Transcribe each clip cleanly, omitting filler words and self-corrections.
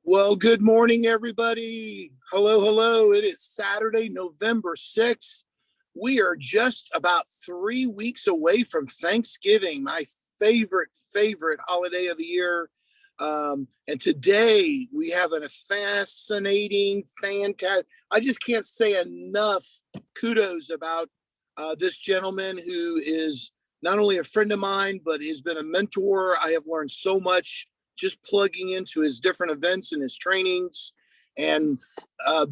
Well, good morning, everybody. Hello, hello. It is Saturday, November 6th. We are just about 3 weeks away from Thanksgiving, my favorite holiday of the year. And today we have a fascinating, fantastic, I just can't say enough kudos about this gentleman who is not only a friend of mine, but has been a mentor. I have learned so much just plugging into his different events and his trainings. And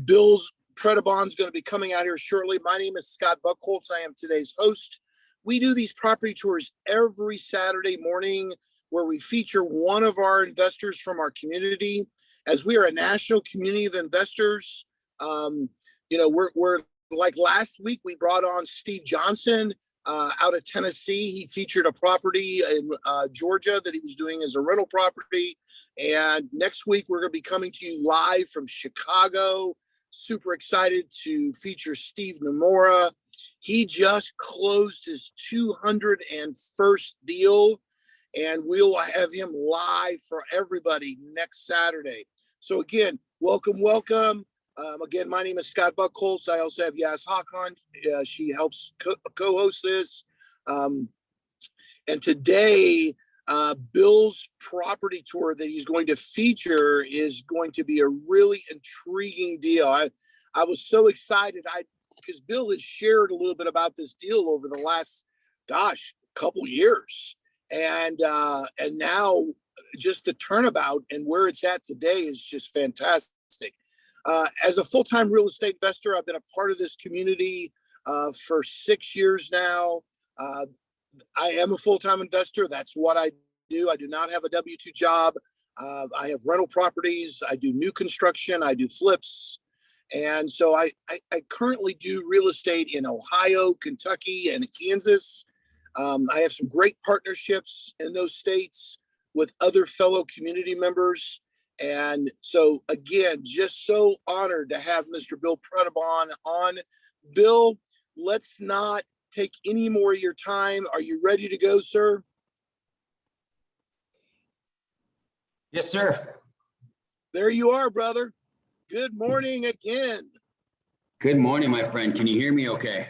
Bill's Predabon is going to be coming out here shortly. My name is Scott Buckholz. I am today's host. We do these property tours every Saturday morning where we feature one of our investors from our community. As we are a national community of investors, we're like last week, we brought on Steve Johnson out of Tennessee. He featured a property in Georgia that he was doing as a rental property. And next week, we're going to be coming to you live from Chicago. Super excited to feature Steve Nomura. He just closed his 201st deal, and we'll have him live for everybody next Saturday. So again, welcome. Again, my name is Scott Buckholz. I also have Yas Hakan. She helps co-host this. And today, Bill's property tour that he's going to feature is going to be a really intriguing deal. I was so excited because Bill has shared a little bit about this deal over the last, couple years. And now just the turnabout and where it's at today is just fantastic. As a full-time real estate investor, I've been a part of this community for 6 years now. I am a full-time investor. That's what I do. I do not have a W-2 job. I have rental properties. I do new construction. I do flips. And so I currently do real estate in Ohio, Kentucky, and Kansas. I have some great partnerships in those states with other fellow community members. And so, again, just so honored to have Mr. Bill Predabon on. Bill, let's not take any more of your time. Are you ready to go, sir? Yes, sir. There you are, brother. Good morning again. Good morning, my friend. Can you hear me okay?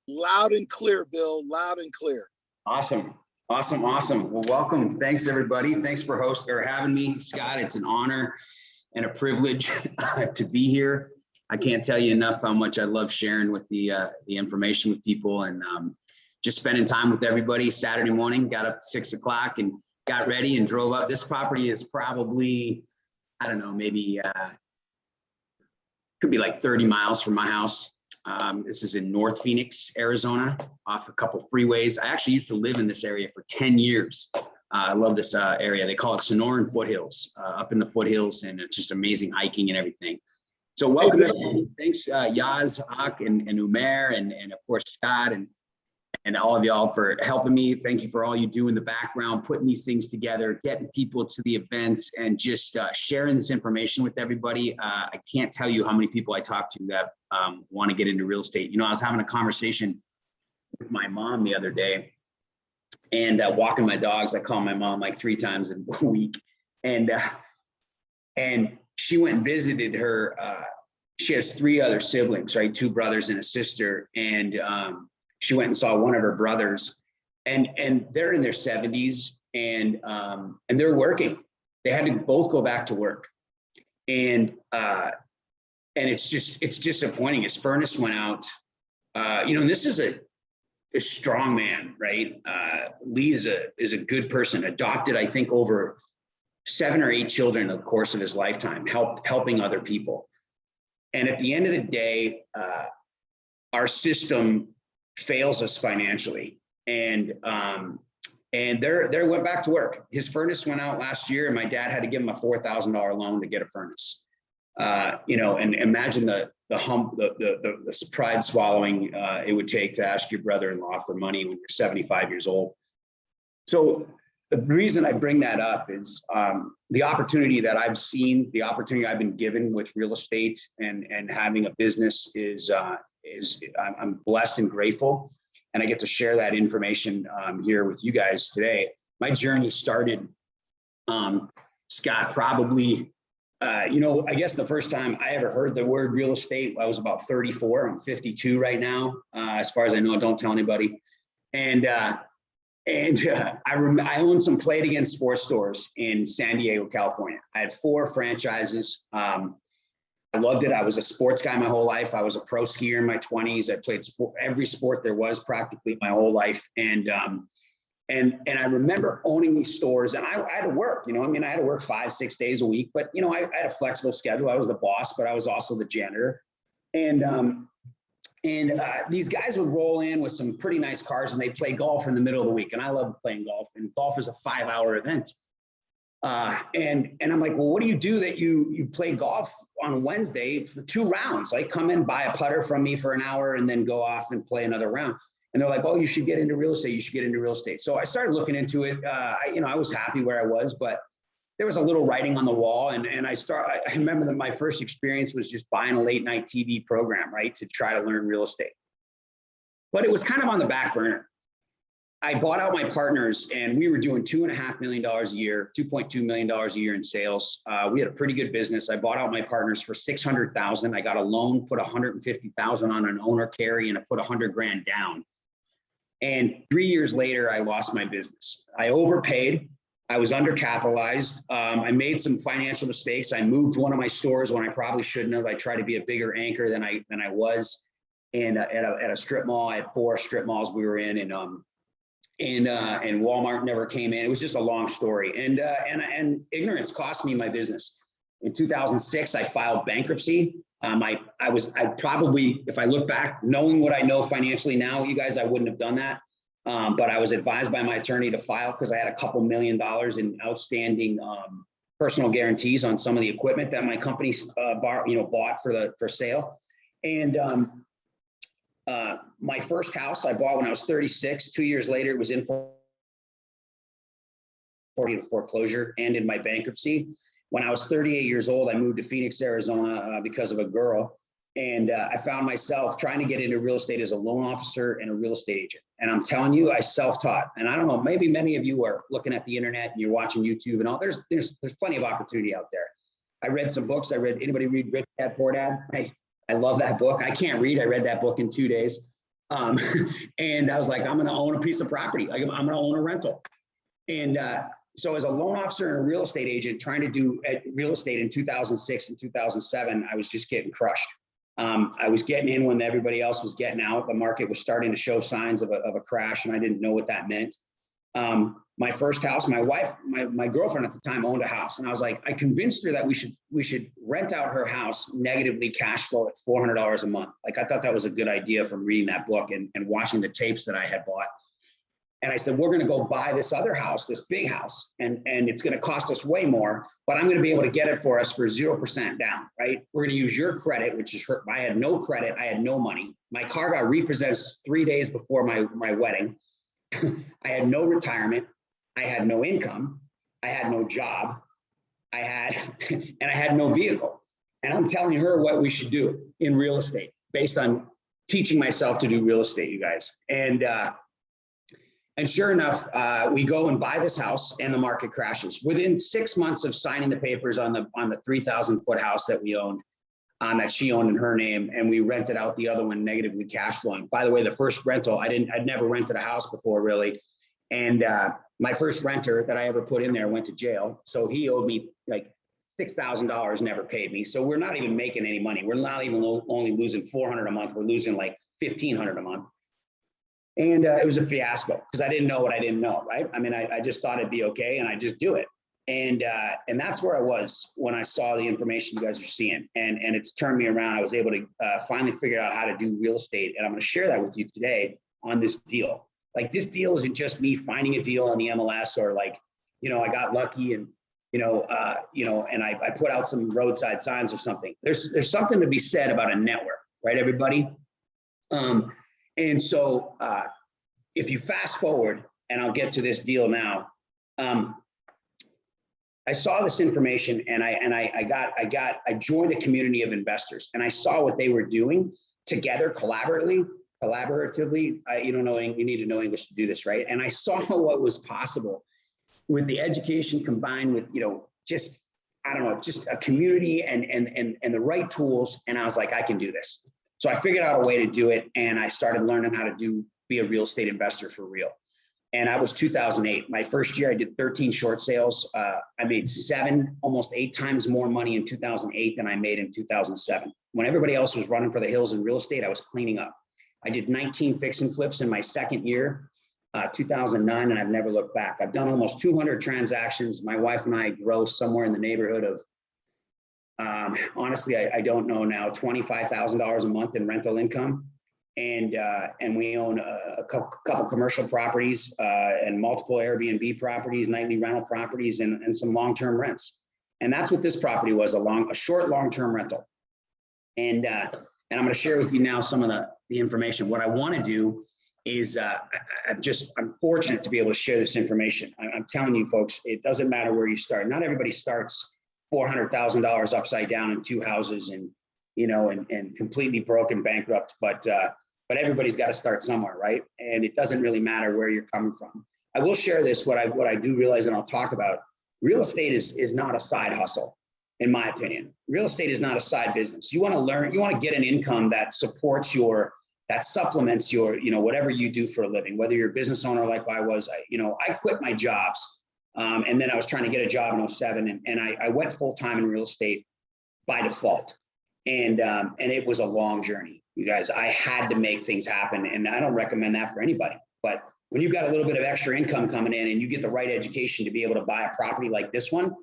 Loud and clear, Bill. Loud and clear. Awesome. Well, welcome. Thanks, everybody. Thanks for having me, Scott. It's an honor and a privilege to be here. I can't tell you enough how much I love sharing with the information with people, and just spending time with everybody. Saturday morning, got up at 6 o'clock and got ready and drove up. This property is probably, I don't know, maybe could be like 30 miles from my house. This is in North Phoenix, Arizona, off a couple freeways. I actually used to live in this area for 10 years. I love this area. They call it Sonoran Foothills, up in the foothills, and it's just amazing hiking and everything. So welcome, everybody. Thanks, Yaz, Hak, and Umair, and of course, Scott, and all of y'all for helping me. Thank you for all you do in the background, putting these things together, getting people to the events, and just sharing this information with everybody. I can't tell you how many people I talk to that want to get into real estate. You know, I was having a conversation with my mom the other day, and walking my dogs. I call my mom like 3 times a week, and she went and visited her. She has 3 other siblings, right? 2 brothers and a sister, and she went and saw one of her brothers, and they're in their 70s, and they're working. They had to both go back to work, and it's disappointing. His furnace went out, and this is a strong man, right? Lee is a good person. Adopted, I think, over 7 or 8 children in the course of his lifetime, helping other people. And at the end of the day, our system fails us financially, and they went back to work. His furnace went out last year, and my dad had to give him a $4,000 loan to get a furnace. And imagine the pride swallowing it would take to ask your brother-in-law for money when you're 75 years old. So the reason I bring that up is the opportunity that I've seen, the opportunity I've been given with real estate and having a business is I'm blessed and grateful, and I get to share that information here with you guys today. My journey started, Scott, probably I guess the first time I ever heard the word real estate, I was about 34. I'm 52 right now. As far as I know, don't tell anybody. And I owned some Play It Again sports stores in San Diego, California. I had 4 franchises. I loved it. I was a sports guy my whole life. I was a pro skier in my 20s. I played every sport there was practically my whole life. And I remember owning these stores, and I had to work, I had to work 5-6 days a week, but I had a flexible schedule. I was the boss, but I was also the janitor. And these guys would roll in with some pretty nice cars, and they'd play golf in the middle of the week. And I love playing golf, and golf is a 5-hour event. And I'm like, well, what do you do that you play golf on Wednesday for 2 rounds? Like, come in, buy a putter from me for an hour, and then go off and play another round. And they're like, oh, you should get into real estate. You should get into real estate. So I started looking into it. I was happy where I was, but there was a little writing on the wall. And I remember that my first experience was just buying a late night TV program, right, to try to learn real estate. But it was kind of on the back burner. I bought out my partners, and we were doing $2.5 million a year, $2.2 million a year in sales. We had a pretty good business. I bought out my partners for $600,000. I got a loan, put $150,000 on an owner carry, and I put $100,000 down. And 3 years later, I lost my business. I overpaid. I was undercapitalized. I made some financial mistakes. I moved one of my stores when I probably shouldn't have. I tried to be a bigger anchor than I was. And at a strip mall, I had 4 strip malls we were in, and Walmart never came in. It was just a long story. And ignorance cost me my business. In 2006, I filed bankruptcy. I probably, if I look back, knowing what I know financially now, you guys, I wouldn't have done that. But I was advised by my attorney to file because I had a couple $1 million in outstanding personal guarantees on some of the equipment that my company bought for sale. And my first house I bought when I was 36. 2 years later, it was in foreclosure and in my bankruptcy. When I was 38 years old, I moved to Phoenix, Arizona because of a girl. And I found myself trying to get into real estate as a loan officer and a real estate agent. And I'm telling you, I self-taught. And I don't know, maybe many of you are looking at the internet and you're watching YouTube and all. There's plenty of opportunity out there. I read some books. Anybody read Rich Dad Poor Dad? I love that book. I can't read. I read that book in 2 days. And I was like, I'm going to own a piece of property. Like, I'm going to own a rental. And so as a loan officer and a real estate agent trying to do real estate in 2006 and 2007, I was just getting crushed. I was getting in when everybody else was getting out. The market was starting to show signs of a crash, and I didn't know what that meant. My first house, my wife, my girlfriend at the time owned a house, and I was like, I convinced her that we should rent out her house, negatively cash flow at $400 a month. Like, I thought that was a good idea from reading that book and watching the tapes that I had bought. And I said, we're going to go buy this other house, this big house, and it's going to cost us way more, but I'm going to be able to get it for us for 0% down, right? We're going to use your credit, which is her. I had no credit. I had no money. My car got repossessed 3 days before my wedding. I had no retirement. I had no income. I had no job. I had no vehicle. And I'm telling her what we should do in real estate based on teaching myself to do real estate, you guys. And sure enough, we go and buy this house, and the market crashes. Within 6 months of signing the papers on the 3,000-foot house that we owned, that she owned in her name, and we rented out the other one negatively cash flowing. By the way, the first rental, I'd never rented a house before, really. And my first renter that I ever put in there went to jail. So he owed me like $6,000, never paid me. So we're not even making any money. We're not even only losing $400 a month. We're losing like $1,500 a month. And it was a fiasco because I didn't know what I didn't know, right? I mean, I just thought it'd be okay, and I just do it. And that's where I was when I saw the information you guys are seeing. And it's turned me around. I was able to finally figure out how to do real estate. And I'm going to share that with you today on this deal. Like, this deal isn't just me finding a deal on the MLS or like, I got lucky and, and I put out some roadside signs or something. There's something to be said about a network, right, everybody? And so if you fast forward, and I'll get to this deal now, I saw this information, and I joined a community of investors, and I saw what they were doing together collaboratively. You need to know English to do this, right? And I saw what was possible with the education combined with, just I don't know, just a community and the right tools. And I was like, I can do this. So I figured out a way to do it. And I started learning how to be a real estate investor for real. And I was 2008. My first year, I did 13 short sales. I made almost 8 times more money in 2008 than I made in 2007. When everybody else was running for the hills in real estate, I was cleaning up. I did 19 fix and flips in my second year, 2009, and I've never looked back. I've done almost 200 transactions. My wife and I gross somewhere in the neighborhood of, honestly, I don't know now, $25,000 a month in rental income. And we own a couple commercial properties and multiple Airbnb properties, nightly rental properties, and some long-term rents. And that's what this property was, a short long-term rental. And I'm going to share with you now some of the information. What I want to do is I'm fortunate to be able to share this information. I'm telling you, folks, it doesn't matter where you start. Not everybody starts $400,000 upside down in 2 houses and completely broken, bankrupt, but everybody's got to start somewhere, right? And it doesn't really matter where you're coming from. I will share this, what I do realize, and I'll talk about, real estate is not a side hustle, in my opinion. Real estate is not a side business. You want to learn, you want to get an income that supports that supplements your, whatever you do for a living, whether you're a business owner like I was. I quit my jobs, and then I was trying to get a job in 07, and I went full-time in real estate by default. And it was a long journey, you guys. I had to make things happen, and I don't recommend that for anybody. But when you've got a little bit of extra income coming in and you get the right education to be able to buy a property like this one,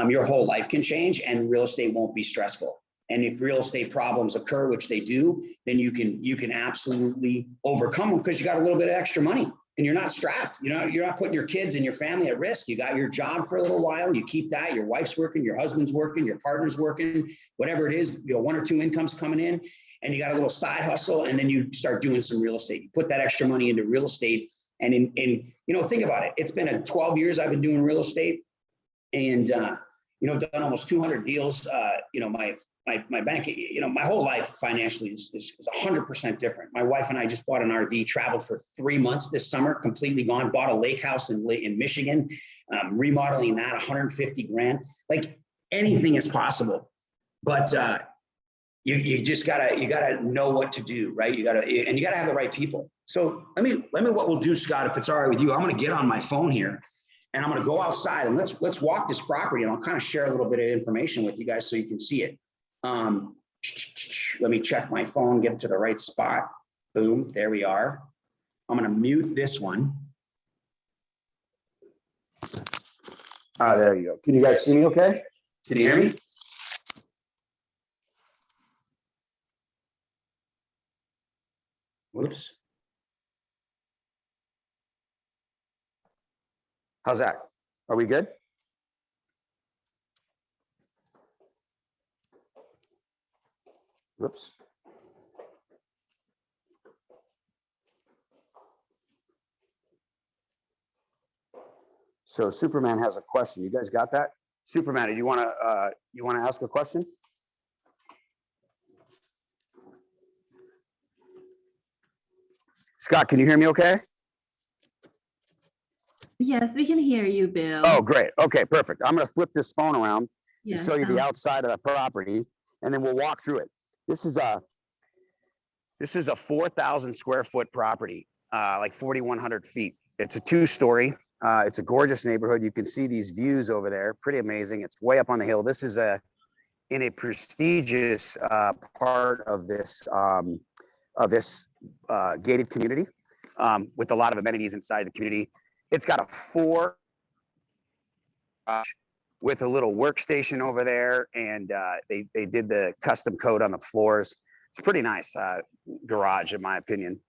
your whole life can change, and real estate won't be stressful. And if real estate problems occur, which they do, then you can absolutely overcome them because you got a little bit of extra money and you're not strapped. You're not putting your kids and your family at risk. You got your job for a little while. You keep that. Your wife's working, your husband's working, your partner's working, whatever it is. 1 or 2 incomes coming in, and you got a little side hustle, and then you start doing some real estate. You put that extra money into real estate, and think about it. It's been 12 years I've been doing real estate, and done almost 200 deals. My bank, my whole life financially is 100% different. My wife and I just bought an RV, traveled for 3 months this summer, completely gone, bought a lake house in Michigan, remodeling that, 150 grand. Like, anything is possible, but you just gotta know what to do, right? You gotta have the right people. So let me what we'll do, Scott, if it's all right with you, I'm gonna get on my phone here and I'm gonna go outside and let's walk this property, and I'll kind of share a little bit of information with you guys so you can see it. Let me check my phone, get it to the right spot. Boom, there we are. I'm gonna mute this one. There you go. Can you guys see me okay? Can you hear me? Whoops. How's that? Are we good? Whoops. So Superman has a question. You guys got that? Superman, do you want to ask a question? Scott, can you hear me okay? Yes, we can hear you, Bill. Oh, great. Okay, perfect. I'm going to flip this phone around to show you the outside of the property, and then we'll walk through it. This is a 4,000 square foot property, like 4,100 feet. It's a 2-story. It's a gorgeous neighborhood. You can see these views over there. Pretty amazing. It's way up on the hill. This is in a prestigious part of this gated community with a lot of amenities inside the community. It's got a 4 with a little workstation over there, and they did the custom code on the floors. It's pretty nice garage, in my opinion.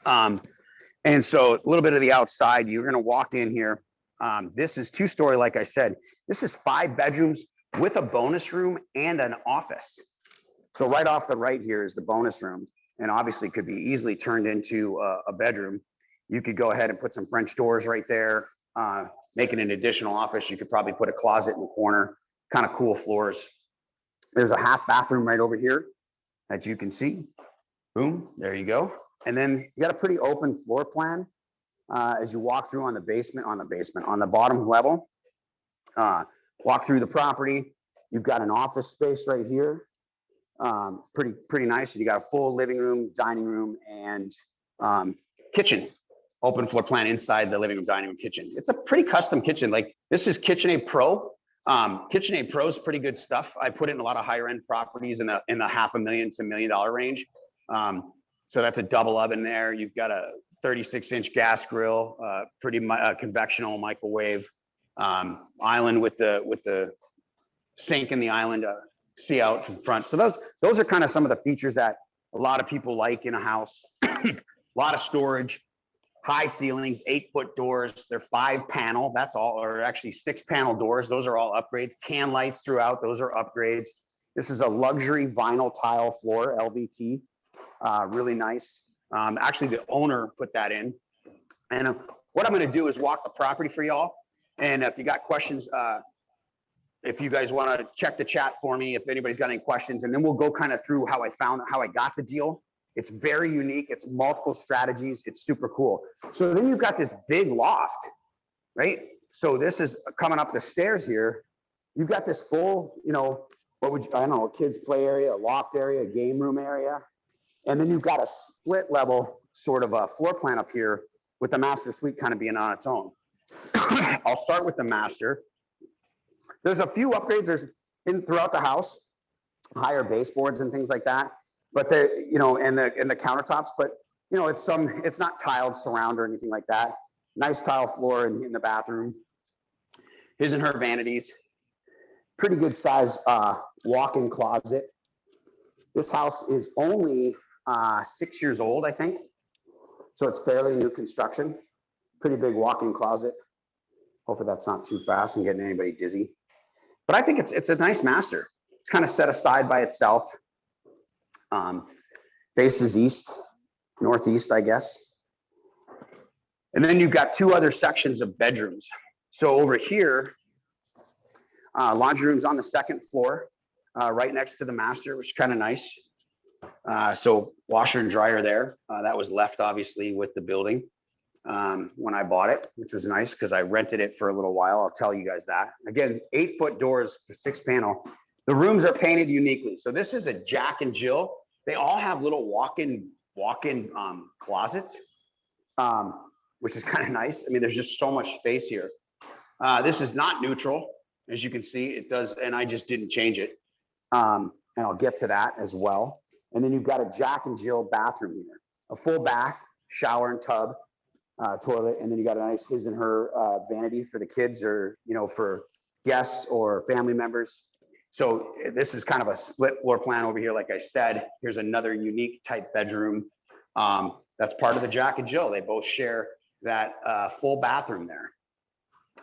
And so a little bit of the outside, you're going to walk in here. This is 2-story, like I said. This is 5 bedrooms with a bonus room and an office. So right off the right here is the bonus room, and obviously could be easily turned into a bedroom. You could go ahead and put some French doors right there, make it an additional office. You could probably put a closet in the corner, kind of cool floors. There's a half bathroom right over here that you can see. Boom, there you go. And then you got a pretty open floor plan as you walk through on the bottom level. Walk through the property. You've got an office space right here. Pretty nice. You got a full living room, dining room, and kitchen. Open floor plan inside the living room, dining room, kitchen. It's a pretty custom kitchen. Like this is KitchenAid Pro. KitchenAid Pro is pretty good stuff. I put it in a lot of higher end properties in the $500,000 to $1 million range. So that's a double oven there. You've got a 36-inch gas grill, pretty convectional microwave, island with the sink in the island, see out from front. So those are kind of some of the features that a lot of people like in a house. A lot of storage, high ceilings, 8-foot doors. They're 5-panel. That's all, or actually 6-panel doors. Those are all upgrades. Can lights throughout. Those are upgrades. This is a luxury vinyl tile floor, LVT. Really nice. Actually, the owner put that in. And what I'm going to do is walk the property for y'all. And if you got questions, if you guys want to check the chat for me, if anybody's got any questions, and then we'll go kind of through how I got the deal. It's very unique. It's multiple strategies. It's super cool. So then you've got this big loft, right? So this is coming up the stairs here. You've got this full, I don't know, a kids play area, a loft area, a game room area. And then you've got a split level sort of a floor plan up here with the master suite kind of being on its own. I'll start with the master. There's a few upgrades throughout the house, higher baseboards and things like that. But and the countertops, but it's not tiled surround or anything like that. Nice tile floor in the bathroom. His and her vanities. Pretty good size walk-in closet. This house is only 6 years old, I think. So it's fairly new construction. Pretty big walk-in closet. Hopefully that's not too fast and getting anybody dizzy. But I think it's a nice master. It's kind of set aside by itself. Faces east, northeast, I guess. And then you've got 2 other sections of bedrooms. So over here, laundry room's on the 2nd floor, right next to the master, which is kind of nice. So washer and dryer there. That was left obviously with the building when I bought it, which was nice because I rented it for a little while. I'll tell you guys that. Again, 8-foot doors, 6-panel. The rooms are painted uniquely. So this is a Jack and Jill. They all have little walk-in closets, which is kind of nice. I mean, there's just so much space here. This is not neutral, as you can see. It does, and I just didn't change it. And I'll get to that as well. And then you've got a Jack and Jill bathroom here, a full bath, shower and tub, toilet, and then you got a nice his and her vanity for the kids or for guests or family members. So this is kind of a split floor plan over here. Like I said, here's another unique type bedroom. That's part of the Jack and Jill. They both share that full bathroom there.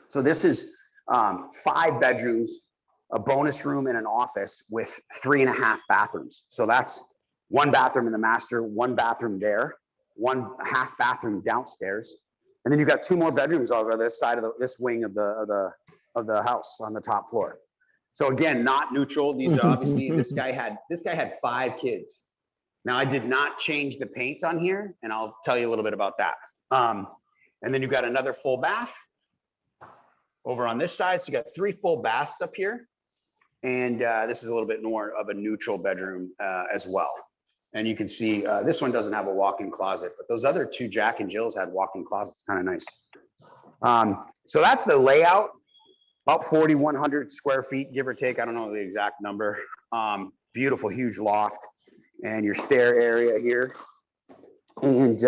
So this is 5 bedrooms, a bonus room and an office with 3.5 bathrooms. So that's 1 bathroom in the master, 1 bathroom there, 1 half bathroom downstairs. And then you've got 2 more bedrooms over this side of this wing of the house on the top floor. So again, not neutral. These are obviously, this guy had 5 kids. Now I did not change the paint on here, and I'll tell you a little bit about that. And then you've got another full bath over on this side. So you got 3 full baths up here. And this is a little bit more of a neutral bedroom as well. And you can see this one doesn't have a walk-in closet, but those other 2 Jack and Jills had walk-in closets, kind of nice. So that's the layout. About 4,100 square feet, give or take. I don't know the exact number. Beautiful, huge loft, and your stair area here, and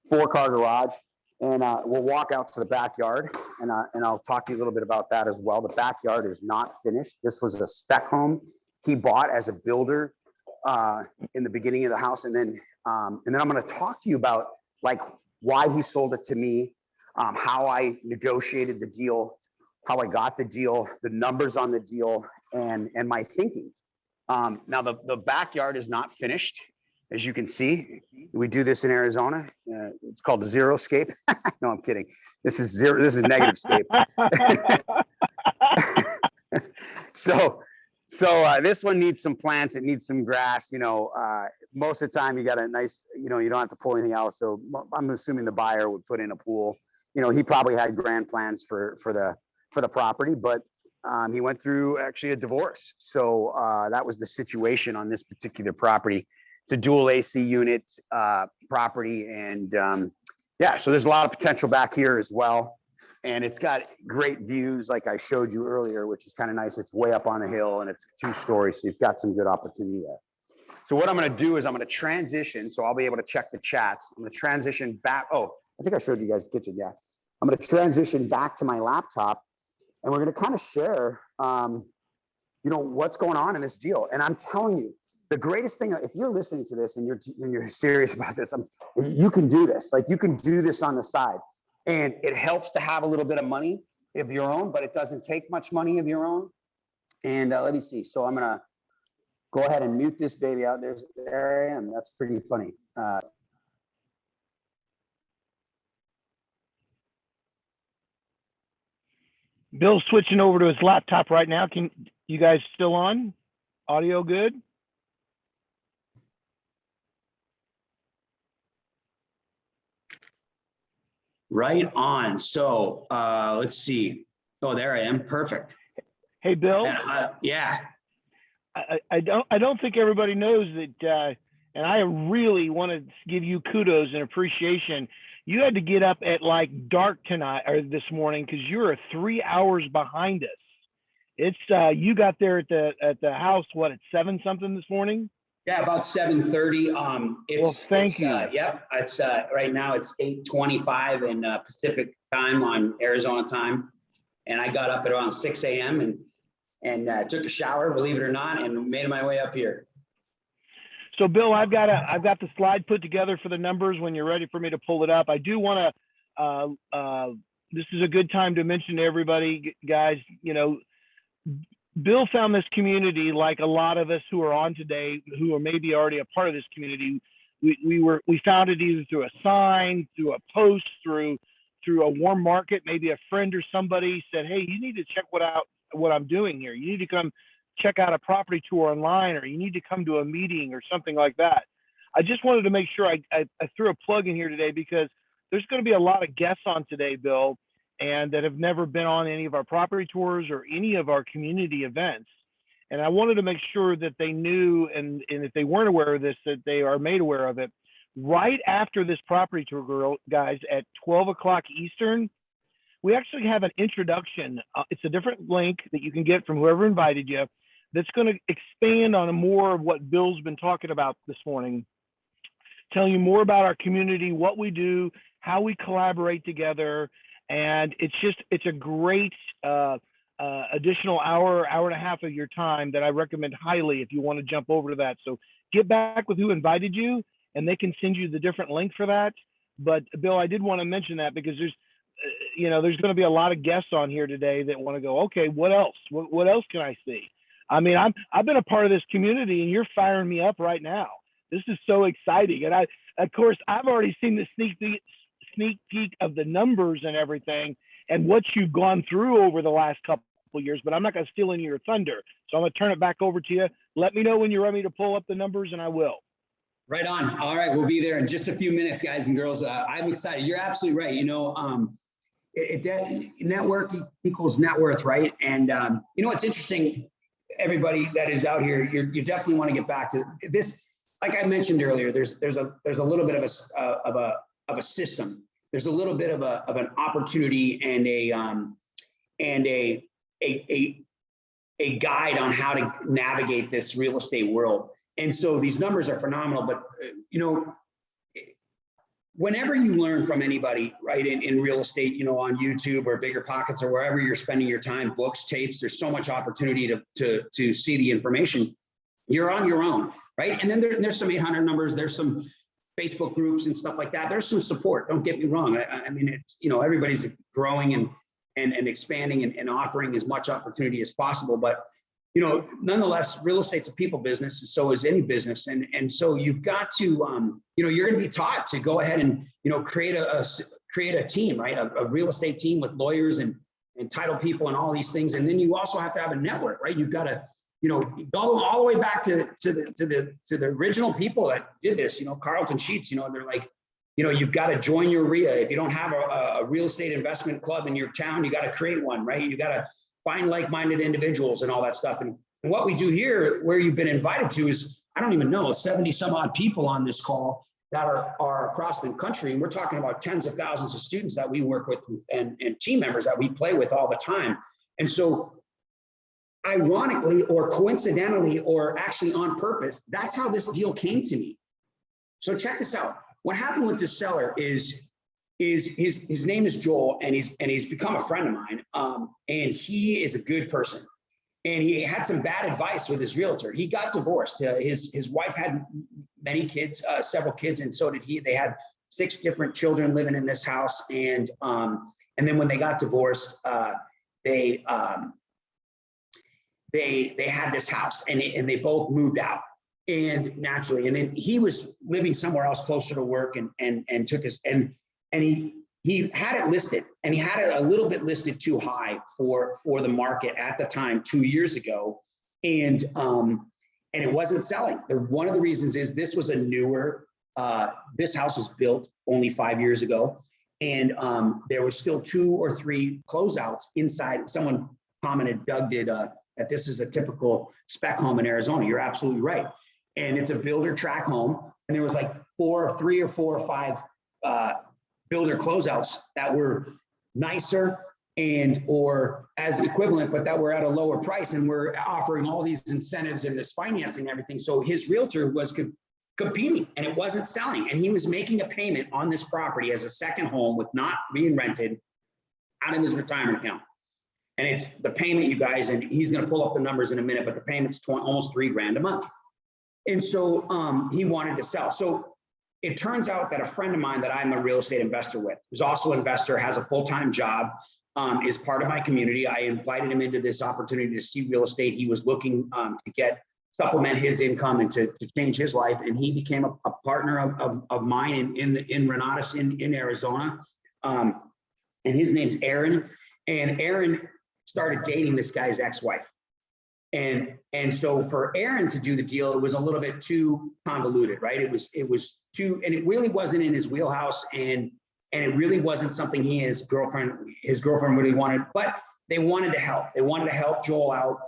4-car garage. And we'll walk out to the backyard, and I'll talk to you a little bit about that as well. The backyard is not finished. This was a spec home he bought as a builder in the beginning of the house, and then I'm going to talk to you about like why he sold it to me, how I negotiated the deal, how I got the deal, the numbers on the deal, and my thinking. Now the backyard is not finished, as you can see. We do this in Arizona. It's called the zero scape. No, I'm kidding. This is zero. This is negative scape. So this one needs some plants. It needs some grass. Most of the time you got a nice. You don't have to pull anything out. So I'm assuming the buyer would put in a pool. He probably had grand plans for the property, but He went through actually a divorce. So that was the situation on this particular property. It's a dual AC unit property. And yeah, so there's a lot of potential back here as well. And it's got great views like I showed you earlier, which is kind of nice. It's way up on a hill and it's 2 stories. So you've got some good opportunity there. So what I'm going to do is I'm going to transition. So I'll be able to check the chats. I'm going to transition back. Oh, I think I showed you guys the kitchen. Yeah. I'm going to transition back to my laptop and we're going to kind of share, you know, what's going on in this deal. And I'm telling you, the greatest thing, if you're listening to this and you're serious about this, you can do this. Like you can do this on the side. And it helps to have a little bit of money of your own, but it doesn't take much money of your own. And let me see. So I'm going to go ahead and mute this baby out. There I am. That's pretty funny. Bill's switching over to his laptop right now. Can you guys still on? Audio good? Right on. So let's see. Oh, there I am. Perfect. Hey, Bill. Yeah. I don't think everybody knows that, and I really want to give you kudos and appreciation. You had to get up at like dark tonight or this morning because you're 3 hours behind us. It's you got there at the house what at 7 something this morning? Yeah, about 7:30. Well, thank you. Yep. It's right now it's 8:25 in Pacific time on Arizona time, and I got up at around 6 a.m. and took a shower, believe it or not, and made my way up here. So, Bill, I've got the slide put together for the numbers when you're ready for me to pull it up. I do want to. This is a good time to mention to everybody, guys. You know, Bill found this community like a lot of us who are on today, who are maybe already a part of this community. We found it either through a sign, through a post, through a warm market. Maybe a friend or somebody said, "Hey, you need to check what I'm doing here. You need to come check out a property tour online, or you need to come to a meeting or something like that." I just wanted to make sure I threw a plug in here today because there's going to be a lot of guests on today, Bill, and that have never been on any of our property tours or any of our community events. And I wanted to make sure that they knew, and if they weren't aware of this, that they are made aware of it. Right after this property tour, guys, at 12 o'clock Eastern, we actually have an introduction. It's a different link that you can get from whoever invited you that's going to expand on more of what Bill's been talking about this morning, tell you more about our community, what we do, how we collaborate together. And it's a great additional hour and a half of your time that I recommend highly if you want to jump over to that. So get back with who invited you and they can send you the different link for that. But Bill, I did want to mention that because there's going to be a lot of guests on here today that want to go, okay, what else? What else can I see? I mean, I've been a part of this community and you're firing me up right now. This is so exciting. And of course, I've already seen the sneak peek of the numbers and everything and what you've gone through over the last couple of years, but I'm not going to steal any of your thunder. So I'm going to turn it back over to you. Let me know when you're ready to pull up the numbers and I will. Right on. All right. We'll be there in just a few minutes, guys and girls. I'm excited. You're absolutely right. You know, network equals net worth, right? And you know, what's interesting, everybody that is out here, you definitely want to get back to this. Like I mentioned earlier, there's a little bit of a system. There's a little bit of an opportunity and a guide on how to navigate this real estate world. And so these numbers are phenomenal, but you know, whenever you learn from anybody, right, in real estate, you know, on YouTube or Bigger Pockets or wherever you're spending your time, books, tapes, there's so much opportunity to see the information. You're on your own, right? And then there's some 800 numbers, there's some Facebook groups and stuff like that. There's some support. Don't get me wrong. I mean, it's, you know, everybody's growing and expanding and offering as much opportunity as possible. But, you know, nonetheless, real estate's a people business, and so is any business. And so you've got to, you know, you're going to be taught to go ahead and, you know, create a team, right? A real estate team with lawyers and title people and all these things. And then you also have to have a network, right? You've got to, you know, go all the way back to the original people that did this, you know, Carlton Sheets, you know, they're like, you know, you've got to join your RIA. If you don't have a real estate investment club in your town, you got to create one, right? You got to find like-minded individuals and all that stuff. And what we do here, where you've been invited to, is, I don't even know, 70 some odd people on this call that are across the country. And we're talking about tens of thousands of students that we work with and team members that we play with all the time. And so ironically, or coincidentally, or actually on purpose, that's how this deal came to me. So check this out. What happened with this seller is his name is Joel, and he's become a friend of mine. And he is a good person. And he had some bad advice with his realtor. He got divorced. His wife had many kids, several kids, and so did he. They had 6 different children living in this house. And then when they got divorced, they had this house, and they both moved out. And naturally, and then he was living somewhere else closer to work, and took his and he had it listed, and he had it a little bit listed too high for the market at the time 2 years ago, and it wasn't selling. One of the reasons is this was a newer, this house was built only 5 years ago, and there was still 2 or 3 closeouts inside. Someone commented, Doug did, that this is a typical spec home in Arizona. You're absolutely right. And it's a builder track home. And there was like 3 or 4 or 5 builder closeouts that were nicer or as equivalent, but that were at a lower price. And we're offering all these incentives and this financing and everything. So his realtor was competing, and it wasn't selling. And he was making a payment on this property as a second home with not being rented out of his retirement account. And it's the payment, you guys, and he's going to pull up the numbers in a minute, but the payment's almost $3,000 a month. And so he wanted to sell. So it turns out that a friend of mine that I'm a real estate investor with, who's also an investor, has a full-time job, is part of my community. I invited him into this opportunity to see real estate. He was looking to supplement his income and to change his life. And he became a partner of mine in Renatus in Arizona. And his name's Aaron. And Aaron started dating this guy's ex-wife. And so for Aaron to do the deal, it was a little bit too convoluted, right? It was too, and it really wasn't in his wheelhouse, and it really wasn't something his girlfriend really wanted, but they wanted to help. They wanted to help Joel out.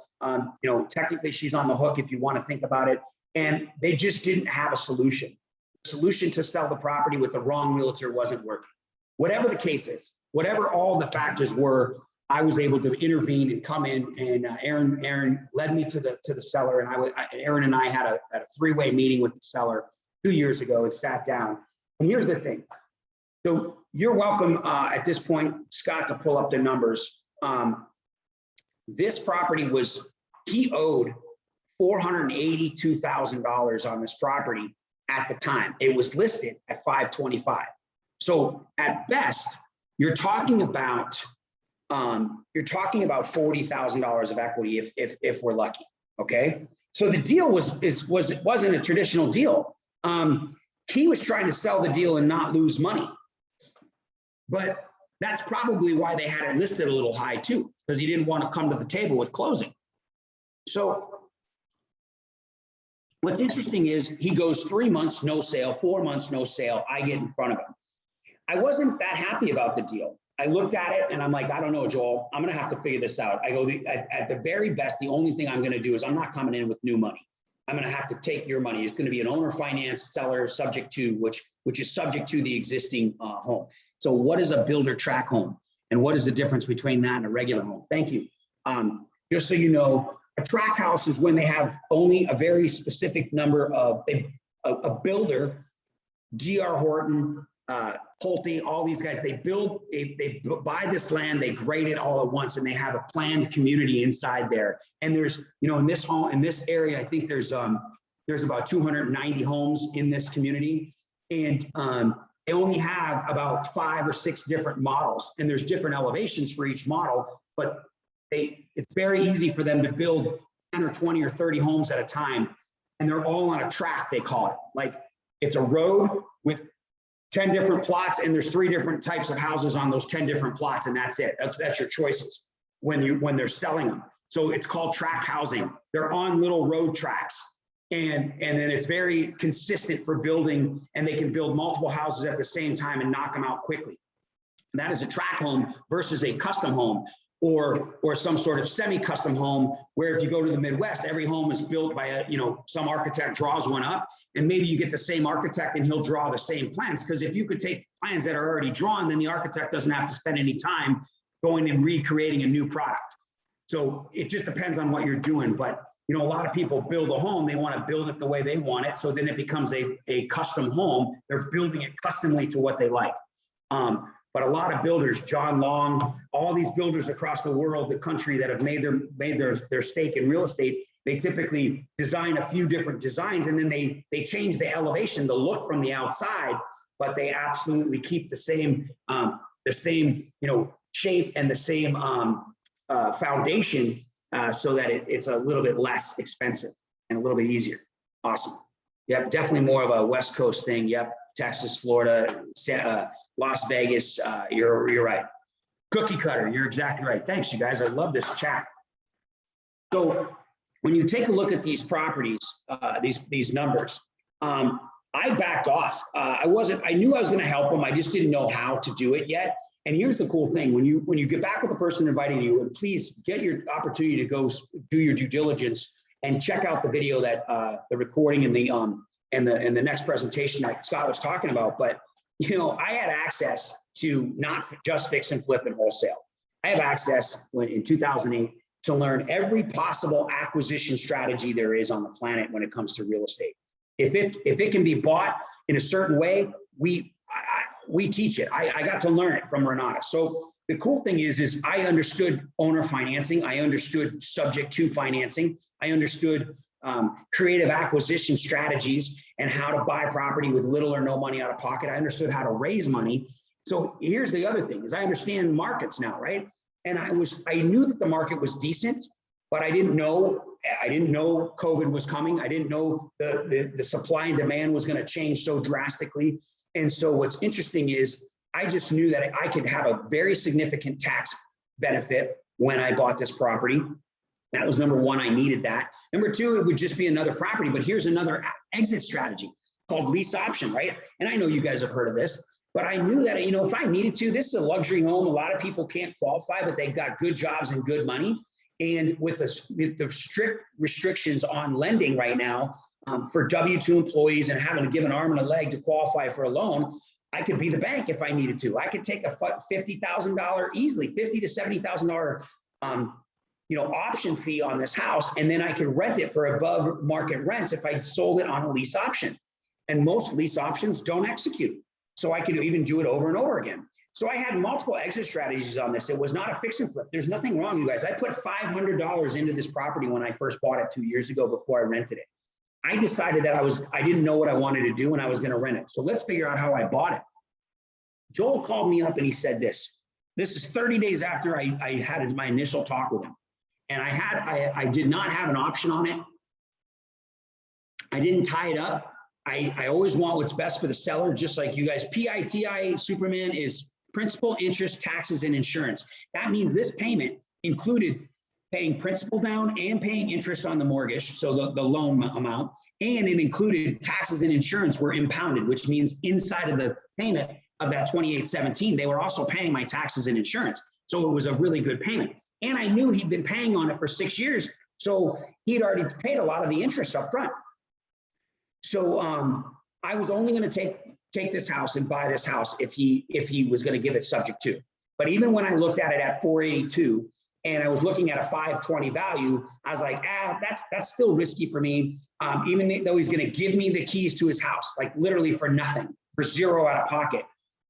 Technically she's on the hook if you want to think about it. And they just didn't have a solution. The solution to sell the property with the wrong realtor wasn't working. Whatever the case is, whatever all the factors were, I was able to intervene and come in, and Aaron led me to the seller, and Aaron and I had a 3-way meeting with the seller 2 years ago and sat down. And here's the thing. So you're welcome at this point, Scott, to pull up the numbers. This property he owed $482,000 on this property at the time. It was listed at $525,000. So at best, you're talking about $40,000 of equity if we're lucky. Okay, so the deal wasn't a traditional deal. He was trying to sell the deal and not lose money, but that's probably why they had it listed a little high too, because he didn't want to come to the table with closing. So what's interesting is he goes 3 months no sale, 4 months no sale. I get in front of him. I wasn't that happy about the deal. I looked at it and I'm like, I don't know, Joel, I'm going to have to figure this out. I go, at the very best, the only thing I'm going to do is I'm not coming in with new money. I'm going to have to take your money. It's going to be an owner finance seller subject to, which is subject to the existing home. So what is a builder track home? And what is the difference between that and a regular home? Thank you. Just so you know, a track house is when they have only a very specific number of, a builder, D.R. Horton, Pulte, all these guys, they buy this land, they grade it all at once, and they have a planned community inside there. And there's, in this area, I think there's about 290 homes in this community. And they only have about 5 or 6 different models, and there's different elevations for each model, but it's very easy for them to build 10 or 20 or 30 homes at a time. And they're all on a track, they call it. Like it's a road with 10 different plots, and there's 3 different types of houses on those 10 different plots, and that's it. That's your choices when they're selling them. So it's called track housing. They're on little road tracks, and then it's very consistent for building, and they can build multiple houses at the same time and knock them out quickly. And that is a track home versus a custom home or some sort of semi-custom home, where if you go to the Midwest, every home is built by some architect draws one up, and maybe you get the same architect and he'll draw the same plans. Because if you could take plans that are already drawn, then the architect doesn't have to spend any time going and recreating a new product. So it just depends on what you're doing. But a lot of people build a home, they want to build it the way they want it. So then it becomes a custom home. They're building it customly to what they like. But a lot of builders, John Long, all these builders across the world, the country, that have made their stake in real estate, they typically design a few different designs, and then they change the elevation, the look from the outside, but they absolutely keep the same shape and the same foundation, so that it's a little bit less expensive and a little bit easier. Awesome. Yep, definitely more of a West Coast thing. Yep, Texas, Florida, Las Vegas. You're right. Cookie cutter. You're exactly right. Thanks, you guys. I love this chat. So when you take a look at these properties, these numbers, I backed off. I knew I was going to help them. I just didn't know how to do it yet. And here's the cool thing: when you get back with the person inviting you, and please get your opportunity to go do your due diligence and check out the video that the recording and the next presentation that Scott was talking about. But I had access to not just fix and flip and wholesale. I have access in 2008 to learn every possible acquisition strategy there is on the planet when it comes to real estate. If it can be bought in a certain way, we teach it. I got to learn it from Renata. So the cool thing is I understood owner financing. I understood subject to financing. I understood creative acquisition strategies and how to buy property with little or no money out of pocket. I understood how to raise money. So here's the other thing: is I understand markets now, right? And I knew that the market was decent, but I didn't know COVID was coming. I didn't know the supply and demand was going to change so drastically. And so what's interesting is I just knew that I could have a very significant tax benefit when I bought this property. That was number one. I needed that. Number two, it would just be another property. But here's another exit strategy called lease option, right? And I know you guys have heard of this, but I knew that, if I needed to, this is a luxury home. A lot of people can't qualify, but they've got good jobs and good money. And with the strict restrictions on lending right now, for W-2 employees and having to give an arm and a leg to qualify for a loan, I could be the bank if I needed to. I could take a $50,000 easily, $50,000 to $70,000 option fee on this house, and then I could rent it for above market rents if I sold it on a lease option. And most lease options don't execute, so I could even do it over and over again. So I had multiple exit strategies on this. It was not a fix and flip. There's nothing wrong, you guys. I put $500 into this property when I first bought it 2 years ago before I rented it. I decided that I didn't know what I wanted to do and I was going to rent it. So let's figure out how I bought it. Joel called me up and he said this. This is 30 days after I had my initial talk with him. And I did not have an option on it. I didn't tie it up. I always want what's best for the seller, just like you guys. PITI Superman is principal, interest, taxes, and insurance. That means this payment included paying principal down and paying interest on the mortgage, so the loan amount, and it included taxes and insurance were impounded, which means inside of the payment of that $2,817, they were also paying my taxes and insurance. So it was a really good payment. And I knew he'd been paying on it for 6 years, so he'd already paid a lot of the interest up front. So I was only going to take this house and buy this house if he was going to give it subject to. But even when I looked at it at 482 and I was looking at a 520 value, I was like, that's still risky for me. Even though he's going to give me the keys to his house, like literally for nothing, for zero out of pocket.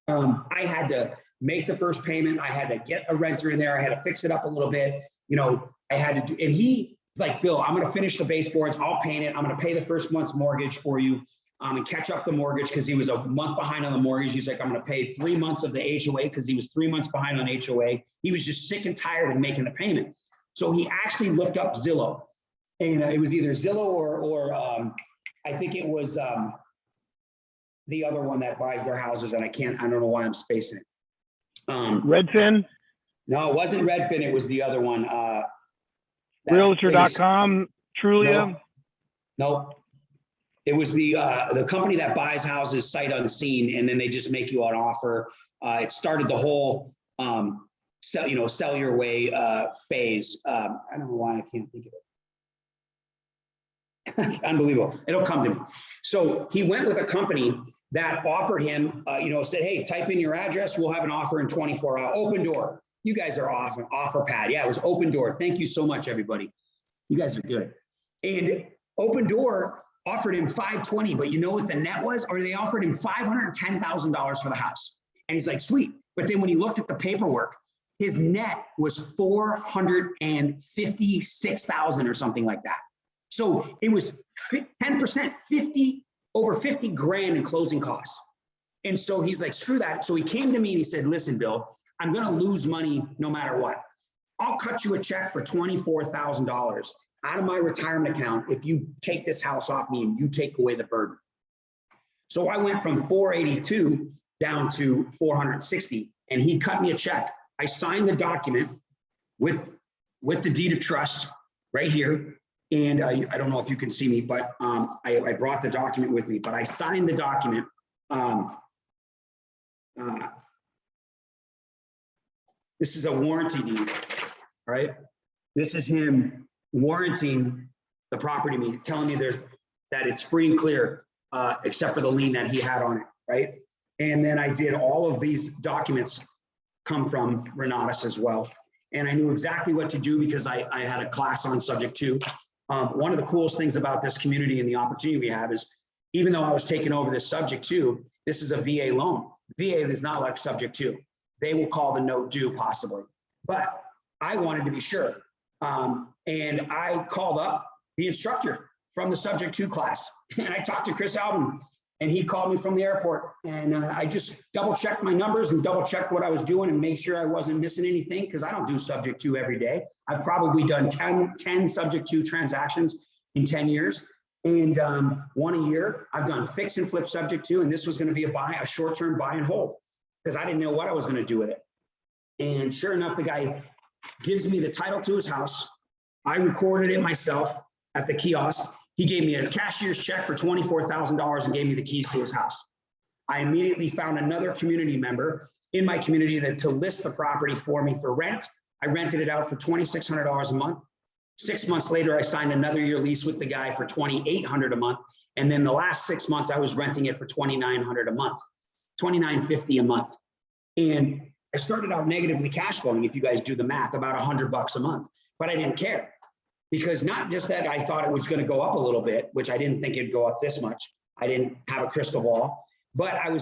I had to make the first payment. I had to get a renter in there. I had to fix it up a little bit. I had to do, and he's like, Bill, I'm going to finish the baseboards. I'll paint it. I'm going to pay the first month's mortgage for you and catch up the mortgage, because he was a month behind on the mortgage. He's like, I'm going to pay 3 months of the HOA, because he was 3 months behind on HOA. He was just sick and tired of making the payment. So he actually looked up Zillow, and it was either Zillow or I think it was the other one that buys their houses, and I don't know why I'm spacing it. Redfin? No, it wasn't Redfin. It was the other one. Realtor.com, Trulia? Nope. It was the company that buys houses sight unseen, and then they just make you an offer. It started the whole sell your way phase. I don't know why I can't think of it. Unbelievable. It'll come to me. So he went with a company that offered him, said, hey, type in your address. We'll have an offer in 24 hours. Open door. You guys are off an offer pad. Yeah, it was Open Door. Thank you so much, everybody. You guys are good. And Open Door offered him 520, but you know what the net was? Or they offered him $510,000 for the house. And he's like, sweet. But then when he looked at the paperwork, his net was $456,000 or something like that. So it was 10%, over 50 grand in closing costs. And so he's like, screw that. So he came to me and he said, listen, Bill, I'm going to lose money no matter what. I'll cut you a check for $24,000 out of my retirement account if you take this house off me and you take away the burden. So I went from 482 down to 460, and he cut me a check. I signed the document with the deed of trust right here. And I don't know if you can see me, but I brought the document with me, but I signed the document. This is a warranty deed, right? This is him warranting the property to me, telling me that it's free and clear, except for the lien that he had on it, right? And then I did all of these documents come from Renatus as well. And I knew exactly what to do because I had a class on subject to. One of the coolest things about this community and the opportunity we have is, even though I was taking over this subject to, this is a VA loan. VA is not like subject to. They will call the note due possibly, but I wanted to be sure. And I called up the instructor from the subject to class, and I talked to Chris Alvin, and he called me from the airport, and I just double checked my numbers and double checked what I was doing and made sure I wasn't missing anything, because I don't do subject to every day. I've probably done 10 subject to transactions in 10 years. And one a year. I've done fix and flip subject to, and this was going to be a short-term buy and hold, because I didn't know what I was going to do with it. And sure enough, the guy gives me the title to his house. I recorded it myself at the kiosk. He gave me a cashier's check for $24,000 and gave me the keys to his house. I immediately found another community member in my community to list the property for me for rent. I rented it out for $2,600 a month. 6 months later, I signed another year lease with the guy for $2,800 a month. And then the last 6 months, I was renting it for $2,900 a month, $2,950 a month. And I started out negatively cash flowing, if you guys do the math, about $100 a month, but I didn't care, because not just that I thought it was going to go up a little bit, which I didn't think it'd go up this much. I didn't have a crystal ball, but I'm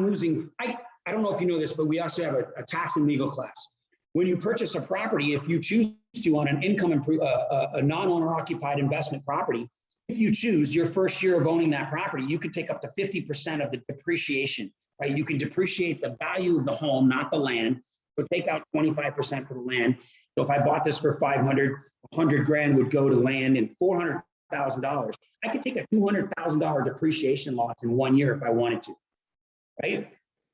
losing. I don't know if you know this, but we also have a tax and legal class. When you purchase a property, if you choose to on an a non-owner occupied investment property, if you choose your first year of owning that property, you could take up to 50% of the depreciation, right? You can depreciate the value of the home, not the land, but take out 25% for the land. So if I bought this for 500, 100 grand would go to land and $400,000. I could take a $200,000 depreciation loss in 1 year if I wanted to, right?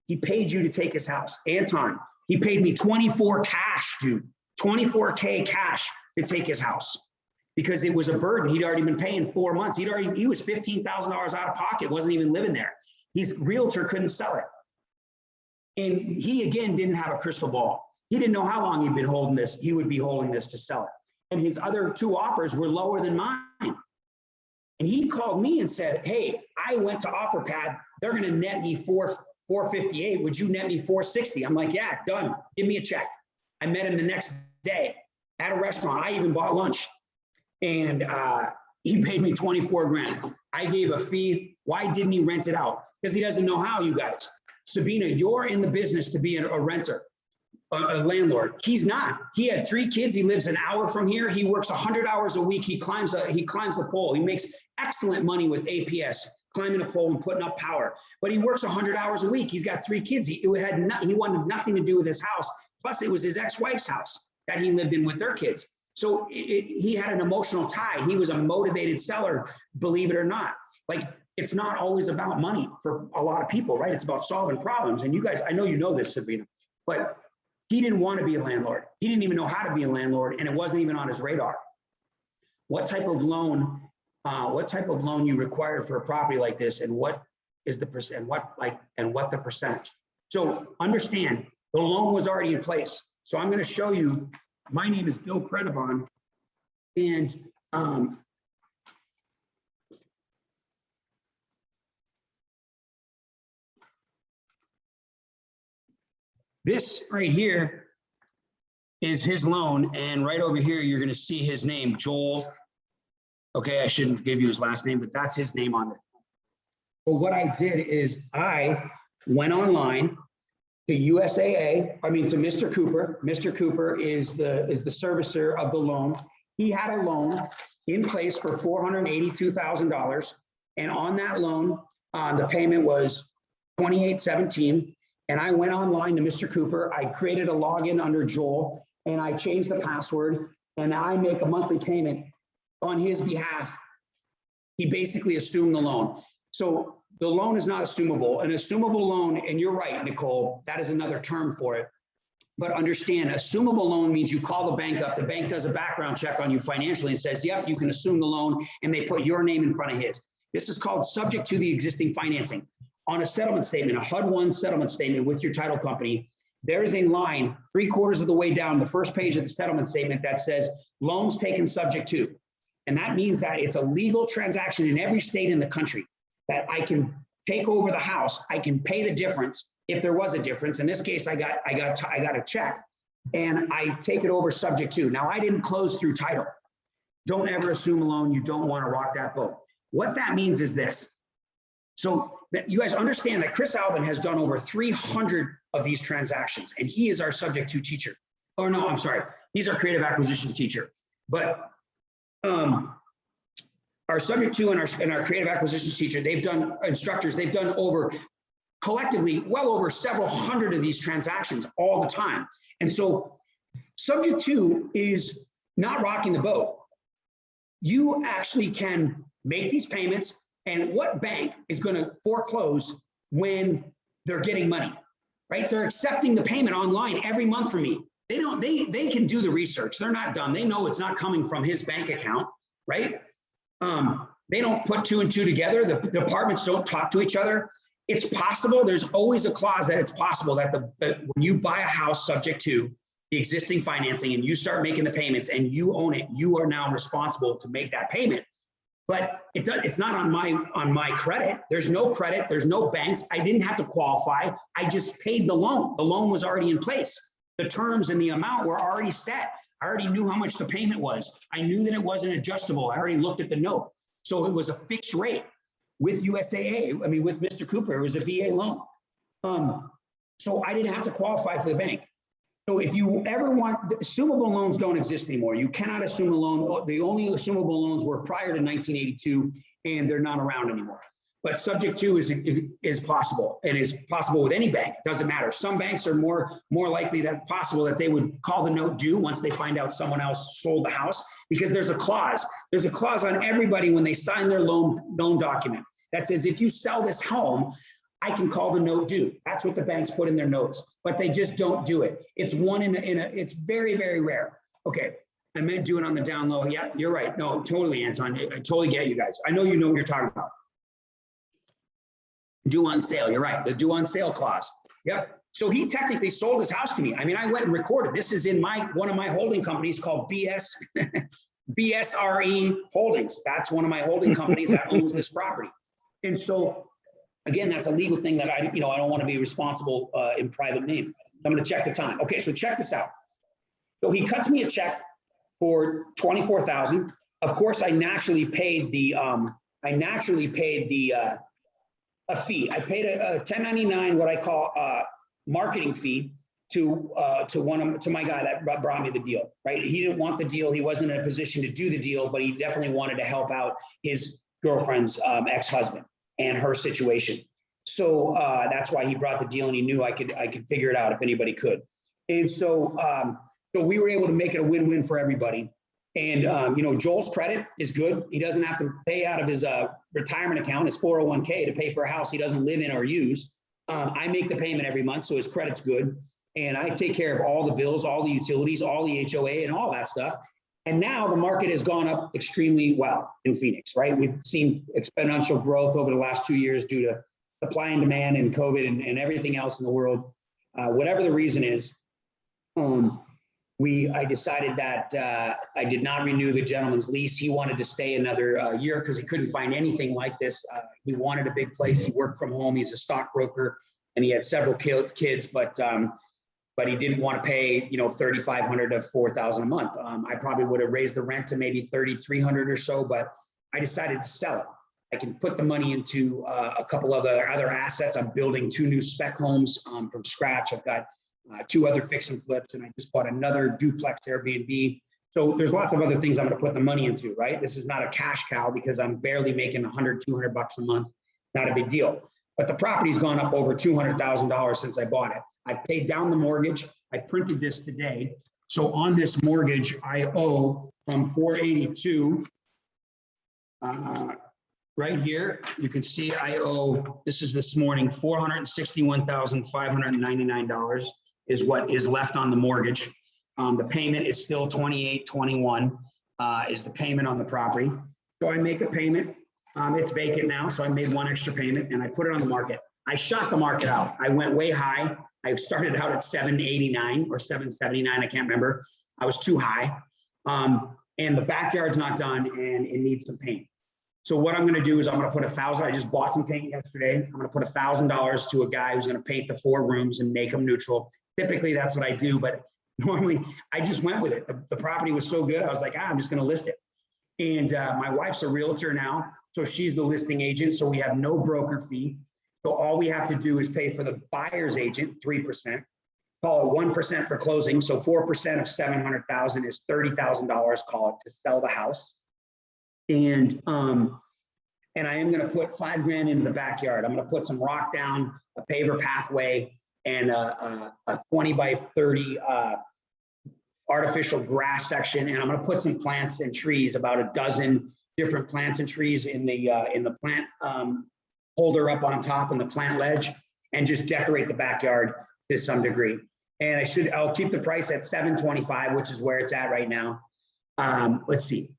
He paid you to take his house. Anton, he paid me 24 cash, dude, 24K cash to take his house, because it was a burden. He'd already been paying 4 months. He was $15,000 out of pocket, wasn't even living there. His realtor couldn't sell it. And he, again, didn't have a crystal ball. He didn't know how long he'd been holding this. He would be holding this to sell it. And his other two offers were lower than mine. And he called me and said, hey, I went to OfferPad. They're going to net me 458. Would you net me 460? I'm like, yeah, done. Give me a check. I met him the next day at a restaurant. I even bought lunch. And he paid me 24 grand. I gave a fee. Why didn't he rent it out? Because he doesn't know how, you guys. Sabina, you're in the business to be a renter, a landlord. He's not. He had 3 kids. He lives an hour from here. He works 100 hours a week. He climbs the pole. He makes excellent money with APS, climbing a pole and putting up power. But he works 100 hours a week. He's got 3 kids. He wanted nothing to do with his house. Plus, it was his ex-wife's house that he lived in with their kids. So he had an emotional tie. He was a motivated seller, believe it or not. Like, it's not always about money for a lot of people, right? It's about solving problems. And you guys, I know you know this, Sabina, but he didn't want to be a landlord. He didn't even know how to be a landlord, and it wasn't even on his radar. What type of loan you require for a property like this, and what is the percent, what the percentage? So understand, the loan was already in place. So I'm going to show you, my name is Bill Predabon, and this right here is his loan, and right over here, you're going to see his name, Joel. Okay, I shouldn't give you his last name, but that's his name on it. But what I did is I went online to USAA, I mean to Mr. Cooper. Mr. Cooper is the servicer of the loan. He had a loan in place for $482,000, and on that loan, the payment was $2,817. And I went online to Mr. Cooper. I created a login under Joel, and I changed the password, and I make a monthly payment on his behalf. He basically assumed the loan. So the loan is not assumable. An assumable loan, and you're right, Nicole, that is another term for it. But understand, assumable loan means you call the bank up, the bank does a background check on you financially and says, yep, you can assume the loan, and they put your name in front of his. This is called subject to the existing financing. On a settlement statement, a HUD-1 settlement statement with your title company, there is a line 3/4 of the way down the first page of the settlement statement that says loans taken subject to. And that means that it's a legal transaction in every state in the country, that I can take over the house, I can pay the difference if there was a difference. In this case, I got a check, and I take it over subject to. Now, I didn't close through title. Don't ever assume a loan. You don't want to rock that boat. What that means is this. So that you guys understand that Chris Alvin has done over 300 of these transactions, and he is our subject to teacher. Oh no, I'm sorry. He's our creative acquisitions teacher. But our subject to and our creative acquisitions teacher, they've done instructors, they've done over collectively well over several hundred of these transactions all the time. And so subject to is not rocking the boat. You actually can make these payments, and what bank is going to foreclose when they're getting money, right? They're accepting the payment online every month from me. They can do the research. They're not dumb. They know it's not coming from his bank account, right? They don't put 2 and 2 together. The departments don't talk to each other. It's possible. There's always a clause that it's possible that when you buy a house subject to the existing financing and you start making the payments and you own it, you are now responsible to make that payment. But it's not on my credit. There's no credit. There's no banks. I didn't have to qualify. I just paid the loan. The loan was already in place. The terms and the amount were already set. I already knew how much the payment was. I knew that it wasn't adjustable. I already looked at the note. So it was a fixed rate with USAA. I mean, with Mr. Cooper, it was a VA loan. So I didn't have to qualify for the bank. So if you ever want, assumable loans don't exist anymore. You cannot assume a loan. The only assumable loans were prior to 1982, and they're not around anymore. But subject to is possible, and is possible with any bank. Doesn't matter. Some banks are more likely that it's possible that they would call the note due once they find out someone else sold the house, because there's a clause. There's a clause on everybody when they sign their loan document that says, if you sell this home, I can call the note due. That's what the banks put in their notes, but they just don't do it. It's one it's very, very rare. Okay, I meant do it on the down low. Yeah, you're right. No, totally, Anton. I totally get you guys. I know you know what you're talking about. Due on sale, you're right. The due on sale clause. Yep. So he technically sold his house to me. I mean, I went and recorded. This is in one of my holding companies called BSRE Holdings. That's one of my holding companies that owns this property. And so again, that's a legal thing that I don't want to be responsible in private name. I'm going to check the time. Okay, so check this out. So he cuts me a check for $24,000. Of course, I naturally paid a fee. I paid a 1099, what I call a marketing fee to my guy that brought me the deal. Right? He didn't want the deal. He wasn't in a position to do the deal, but he definitely wanted to help out his girlfriend's ex-husband and her situation. So that's why he brought the deal, and he knew I could figure it out if anybody could. And so we were able to make it a win-win for everybody. And Joel's credit is good. He doesn't have to pay out of his retirement account, his 401k, to pay for a house he doesn't live in or use. I make the payment every month, so his credit's good. And I take care of all the bills, all the utilities, all the HOA, and all that stuff. And now the market has gone up extremely well in Phoenix, right? We've seen exponential growth over the last 2 years due to supply and demand and COVID and everything else in the world. Whatever the reason is, I decided that I did not renew the gentleman's lease. He wanted to stay another year because he couldn't find anything like this. He wanted a big place. He worked from home. He's a stockbroker, and he had several kids, but he didn't want to pay, you know, $3,500 to $4,000 a month. I probably would have raised the rent to maybe $3,300 or so, but I decided to sell it. I can put the money into a couple of other assets. I'm building 2 new spec homes from scratch. I've got 2 other fix and flips, and I just bought another duplex Airbnb. So there's lots of other things I'm going to put the money into, right? This is not a cash cow because I'm barely making $100, $200 a month. Not a big deal. But the property's gone up over $200,000 since I bought it. I paid down the mortgage. I printed this today. So on this mortgage, I owe from 482. Right here, you can see I owe, this is this morning, $461,599 is what is left on the mortgage. The payment is still $2,821 is the payment on the property. So I make a payment. It's vacant now, so I made 1 extra payment and I put it on the market. I shot the market out. I went way high. I started out at 789 or 779, I can't remember. I was too high. And the backyard's not done and it needs some paint. So what I'm gonna do is I'm gonna put $1,000, I just bought some paint yesterday. I'm gonna put $1,000 to a guy who's gonna paint the 4 rooms and make them neutral. Typically that's what I do, but normally I just went with it. The property was so good, I was like, I'm just gonna list it. And my wife's a realtor now, so she's the listing agent, so we have no broker fee. So all we have to do is pay for the buyer's agent, 3%, call it 1% for closing. So 4% of 700,000 is $30,000, call it, to sell the house. And I am going to put $5 grand into the backyard. I'm going to put some rock down, a paver pathway, and a 20 by 30 artificial grass section. And I'm going to put some plants and trees, about a dozen different plants and trees in the plant holder up on top and the plant ledge, and just decorate the backyard to some degree. And I'll keep the price at $725, which is where it's at right now. Let's see.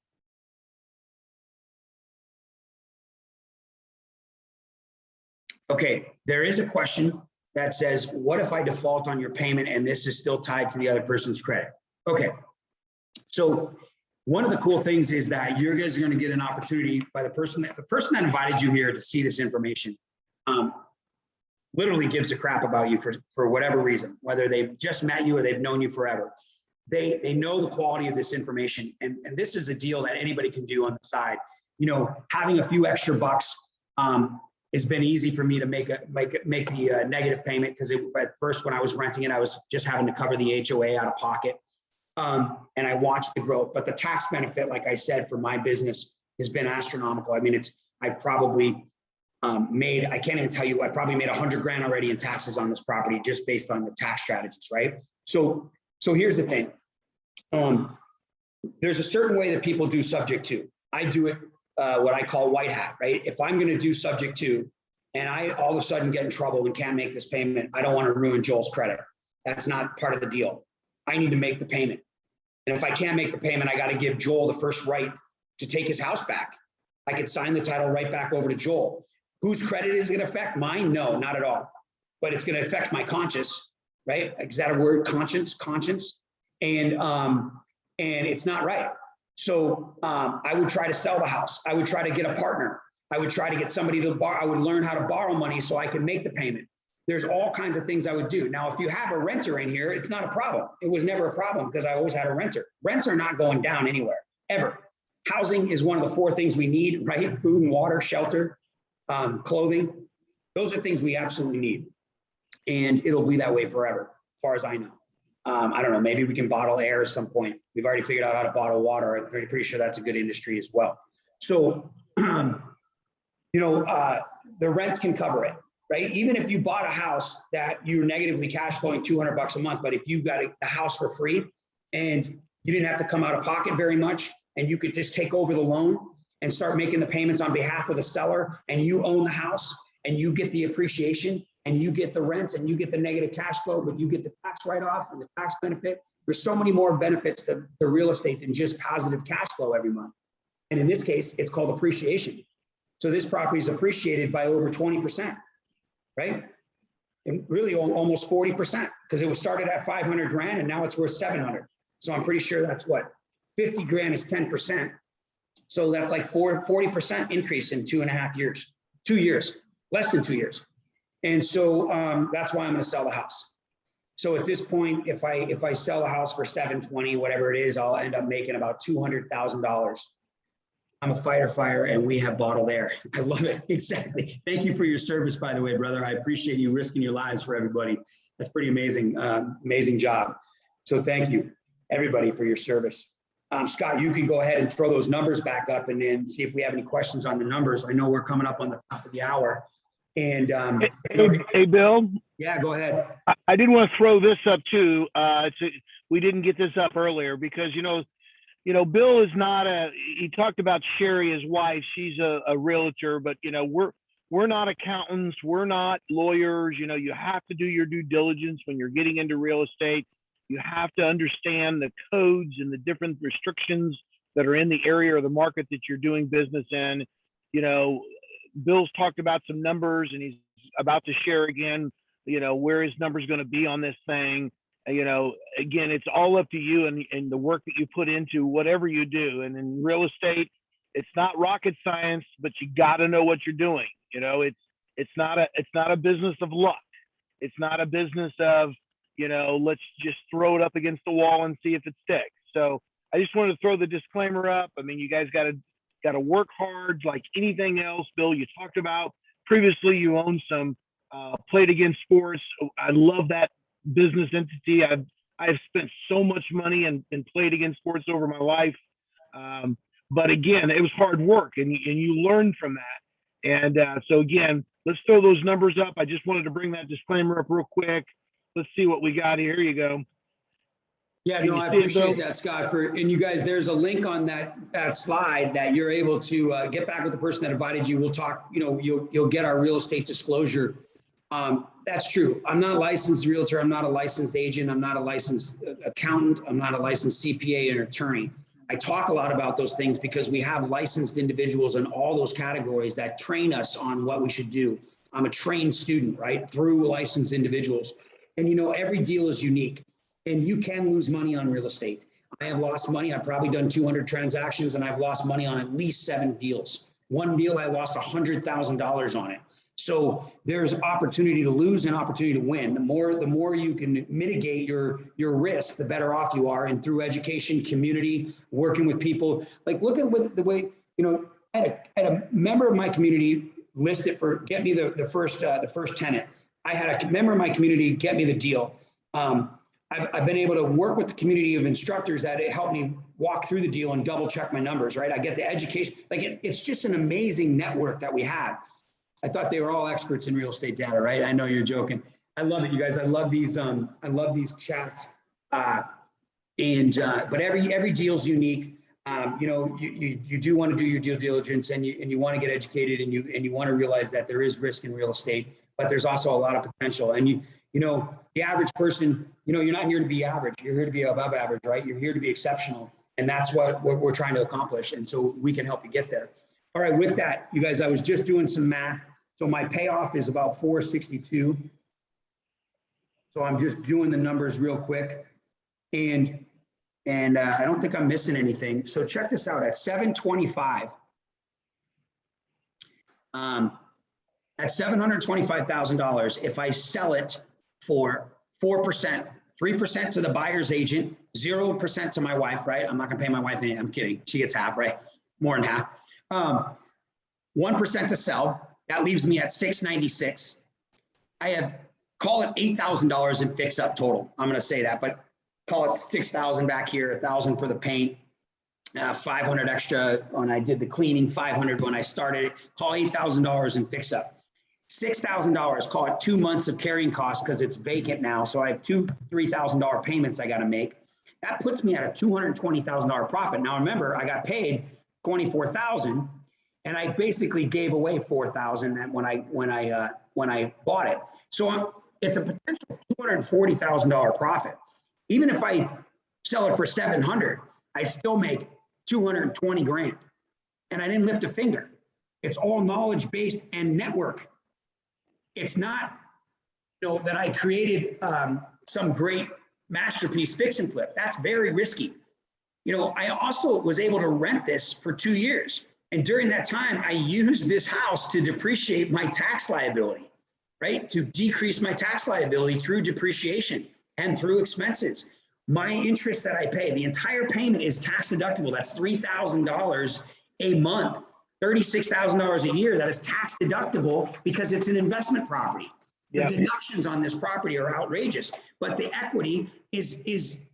Okay, there is a question that says, what if I default on your payment and this is still tied to the other person's credit? Okay, so one of the cool things is that you guys are going to get an opportunity by the person that invited you here to see this information. Literally gives a crap about you for whatever reason, whether they've just met you or they've known you forever. They know the quality of this information, and this is a deal that anybody can do on the side. You know, having a few extra bucks it's been easy for me to make the negative payment, because at first when I was renting it, I was just having to cover the HOA out of pocket. And I watched the growth, but the tax benefit, like I said, for my business has been astronomical. I mean, I've probably made, I can't even tell you, I probably made 100 grand already in taxes on this property just based on the tax strategies, right? So here's the thing. There's a certain way that people do subject to. I do it what I call white hat, right? If I'm going to do subject to, and I all of a sudden get in trouble and can't make this payment, I don't want to ruin Joel's credit. That's not part of the deal. I need to make the payment. And if I can't make the payment, I got to give Joel the first right to take his house back. I could sign the title right back over to Joel. Whose credit is it going to affect? Mine? No, not at all. But it's going to affect my conscience, right? Is that a word? Conscience. And it's not right. So I would try to sell the house. I would try to get a partner. I would try to get somebody to borrow. I would learn how to borrow money so I could make the payment. There's all kinds of things I would do. Now, if you have a renter in here, it's not a problem. It was never a problem because I always had a renter. Rents are not going down anywhere, ever. Housing is one of the 4 things we need, right? Food and water, shelter, clothing. Those are things we absolutely need. And it'll be that way forever, as far as I know. I don't know, maybe we can bottle air at some point. We've already figured out how to bottle water. I'm pretty sure that's a good industry as well. So, the rents can cover it, right? Even if you bought a house that you're negatively cash flowing $200 a month, but if you got a house for free and you didn't have to come out of pocket very much, and you could just take over the loan and start making the payments on behalf of the seller, and you own the house and you get the appreciation and you get the rents and you get the negative cash flow, but you get the tax write-off and the tax benefit. There's so many more benefits to real estate than just positive cash flow every month. And in this case, it's called appreciation. So this property is appreciated by over 20%, right? And really almost 40%, because it was started at 500 grand and now it's worth 700. So I'm pretty sure that's what, 50 grand is 10%. So that's like 40% increase in 2.5 years, 2 years, less than 2 years. And so that's why I'm going to sell the house. So at this point, if I sell the house for 720, whatever it is, I'll end up making about $200,000. I'm a fighter, and we have bottled air. I love it. Exactly. Thank you for your service, by the way, brother. I appreciate you risking your lives for everybody. That's pretty amazing. Amazing job. So thank you, everybody, for your service. Scott, you can go ahead and throw those numbers back up and then see if we have any questions on the numbers. I know we're coming up on the top of the hour. And hey, Bill. Yeah, go ahead. I did want to throw this up too. We didn't get this up earlier because Bill is not he talked about Sherry, his wife. She's a realtor, but we're not accountants. We're not lawyers. You have to do your due diligence when you're getting into real estate. You have to understand the codes and the different restrictions that are in the area or the market that you're doing business in. Bill's talked about some numbers and he's about to share again, where his number's going to be on this thing. Again, it's all up to you and the work that you put into whatever you do. And in real estate, it's not rocket science, but you got to know what you're doing. It's not a business of luck. It's not a business of, let's just throw it up against the wall and see if it sticks. So I just wanted to throw the disclaimer up. I mean, you guys got to work hard like anything else. Bill, you talked about previously you owned some Played Against Sports. I love that business entity. I've spent so much money and Played Against Sports over my life. But again, it was hard work and you learned from that. And so again, let's throw those numbers up. I just wanted to bring that disclaimer up real quick. Let's see what we got here. Here you go. Yeah, no, I appreciate that, Scott. And you guys, there's a link on that slide that you're able to get back with the person that invited you. We'll talk, you'll get our real estate disclosure. That's true. I'm not a licensed realtor. I'm not a licensed agent. I'm not a licensed accountant. I'm not a licensed CPA and attorney. I talk a lot about those things because we have licensed individuals in all those categories that train us on what we should do. I'm a trained student, right, through licensed individuals. And every deal is unique and you can lose money on real estate. I have lost money. I've probably done 200 transactions and I've lost money on at least 7 deals. One deal, I lost $100,000 on it. So there's opportunity to lose and opportunity to win. The more you can mitigate your risk, the better off you are. And through education, community, working with people, like look at the way, I had a member of my community listed for get me the first tenant. I had a member of my community get me the deal. I've been able to work with the community of instructors that it helped me walk through the deal and double check my numbers, right? I get the education, like it's just an amazing network that we have. I thought they were all experts in real estate data, right? I know you're joking. I love it, you guys. I love these chats. But every deal's unique. You do want to do your due diligence and you want to get educated and you want to realize that there is risk in real estate, but there's also a lot of potential. And the average person, you're not here to be average. You're here to be above average, right? You're here to be exceptional. And that's what we're trying to accomplish. And so we can help you get there. All right, with that, you guys, I was just doing some math. So my payoff is about 462. So I'm just doing the numbers real quick. And I don't think I'm missing anything. So check this out, at 725, at $725,000, if I sell it for 4%, 3% to the buyer's agent, 0% to my wife, right? I'm not gonna pay my wife anything, I'm kidding. She gets half, right? More than half. 1% to sell, that leaves me at 696. I have, call it $8,000 in fix up total. I'm gonna say that, but call it 6,000 back here, 1,000 for the paint, 500 extra when I did the cleaning, 500 when I started, call $8,000 in fix up. $6,000, call it 2 months of carrying costs because it's vacant now. So I have $3,000 payments I got to make. That puts me at a $220,000 profit. Now remember, I got paid $24,000 and I basically gave away $4,000 when I bought it. So it's a potential $240,000 profit. Even if I sell it for 700, I still make 220 grand. And I didn't lift a finger. It's all knowledge-based and network. It's not, that I created some great masterpiece fix and flip. That's very risky. You know, I also was able to rent this for 2 years. And during that time, I used this house to depreciate my tax liability, right? To decrease my tax liability through depreciation and through expenses. My interest that I pay, the entire payment is tax deductible. That's $3,000 a month, $36,000 a year. That is tax deductible because it's an investment property. The deductions on this property are outrageous, but the equity is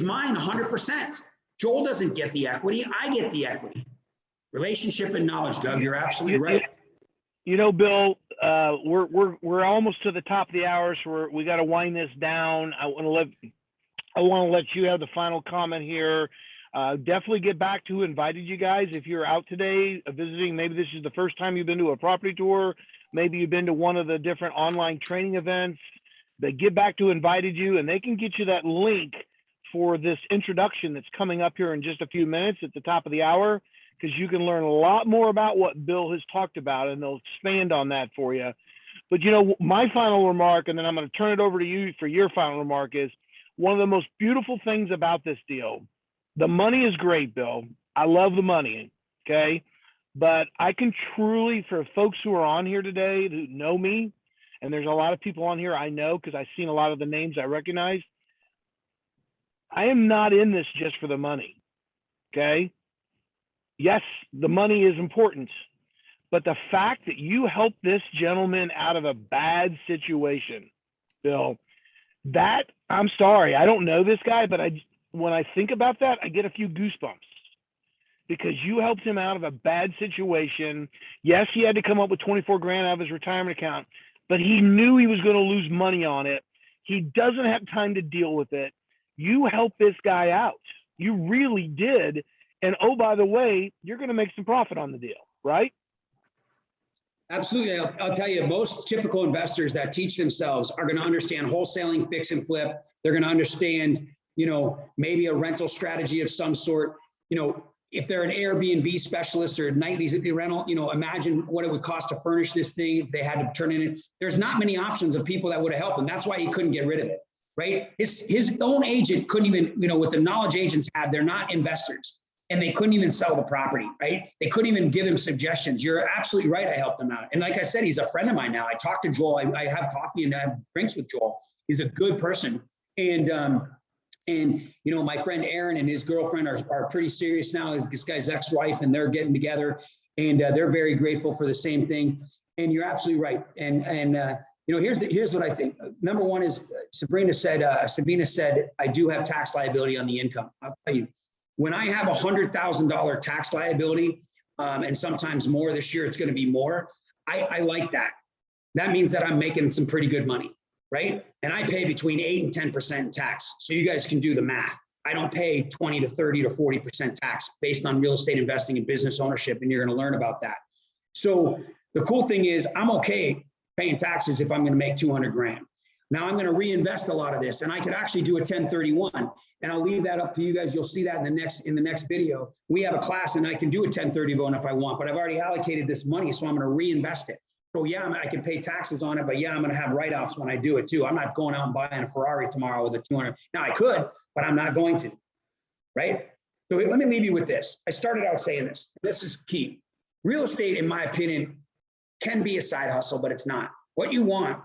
mine 100%. Joel doesn't get the equity, I get the equity. Relationship and knowledge, Doug, you're absolutely right. You know, Bill, we're almost to the top of the hour, so we got to wind this down. I want to let you have the final comment here. Definitely get back to who invited you guys. If you're out today visiting, maybe this is the first time you've been to a property tour. Maybe you've been to one of the different online training events. But get back to who invited you, and they can get you that link for this introduction that's coming up here in just a few minutes at the top of the hour, because you can learn a lot more about what Bill has talked about, and they'll expand on that for you. But, you know, my final remark, and then I'm going to turn it over to you for your final remark, is one of the most beautiful things about this deal. The money is great, Bill. I love the money, okay? But I can truly, for folks who are on here today who know me, and there's a lot of people on here I know because I've seen a lot of the names I recognize, I am not in this just for the money, okay? Yes, the money is important, but the fact that you helped this gentleman out of a bad situation, Bill, that, I'm sorry, I don't know this guy, but when I think about that, I get a few goosebumps because you helped him out of a bad situation. Yes, he had to come up with 24 grand out of his retirement account, but he knew he was going to lose money on it. He doesn't have time to deal with it. You helped this guy out. You really did. And oh, by the way, you're going to make some profit on the deal, right? Absolutely. I'll tell you, most typical investors that teach themselves are going to understand wholesaling, fix and flip. They're going to understand, you know, maybe a rental strategy of some sort. You know, if they're an Airbnb specialist or a nightly rental, you know, imagine what it would cost to furnish this thing if they had to turn it in. There's not many options of people that would have helped him. That's why he couldn't get rid of it, right? His own agent couldn't even, you know, what the knowledge agents have, they're not investors. And they couldn't even sell the property, right? They couldn't even give him suggestions. You're absolutely right. I helped him out. And like I said, he's a friend of mine now. I talk to Joel. I have coffee and I have drinks with Joel. He's a good person. And you know, my friend Aaron and his girlfriend are pretty serious now. This guy's ex-wife, and they're getting together, and they're very grateful for the same thing. And you're absolutely right. And you know, here's what I think. Number one is Sabina said, I do have tax liability on the income. I'll tell you, when I have $100,000 tax liability, and sometimes more, this year it's going to be more, I like that. That means that I'm making some pretty good money, right? And I pay between 8 and 10% in tax. So you guys can do the math. I don't pay 20 to 30 to 40% tax based on real estate investing and business ownership, and you're going to learn about that. So the cool thing is I'm okay paying taxes if I'm going to make 200 grand. Now I'm going to reinvest a lot of this, and I could actually do a 1031, and I'll leave that up to you guys. You'll see that in the next video. We have a class, and I can do a 1031 if I want, but I've already allocated this money, so I'm going to reinvest it. So yeah, I can pay taxes on it, but yeah, I'm going to have write-offs when I do it too. I'm not going out and buying a Ferrari tomorrow with a 200. Now I could, but I'm not going to, right? So let me leave you with this. I started out saying this. This is key. Real estate, in my opinion, can be a side hustle, but it's not. What you want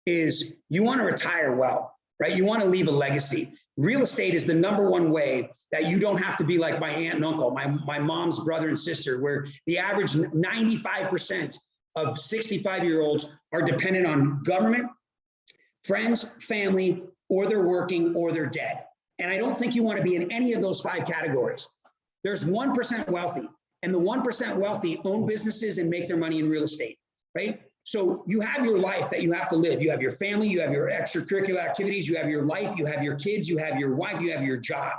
is you want to retire well, right? You want to leave a legacy. Real estate is the #1 way that you don't have to be like my aunt and uncle, my mom's brother and sister, where the average 95% of 65-year-olds are dependent on government, friends, family, or they're working, or they're dead. And I don't think you want to be in any of those 5 categories. There's 1% wealthy, and the 1% wealthy own businesses and make their money in real estate, right? So you have your life that you have to live. You have your family, you have your extracurricular activities, you have your life, you have your kids, you have your wife, you have your job,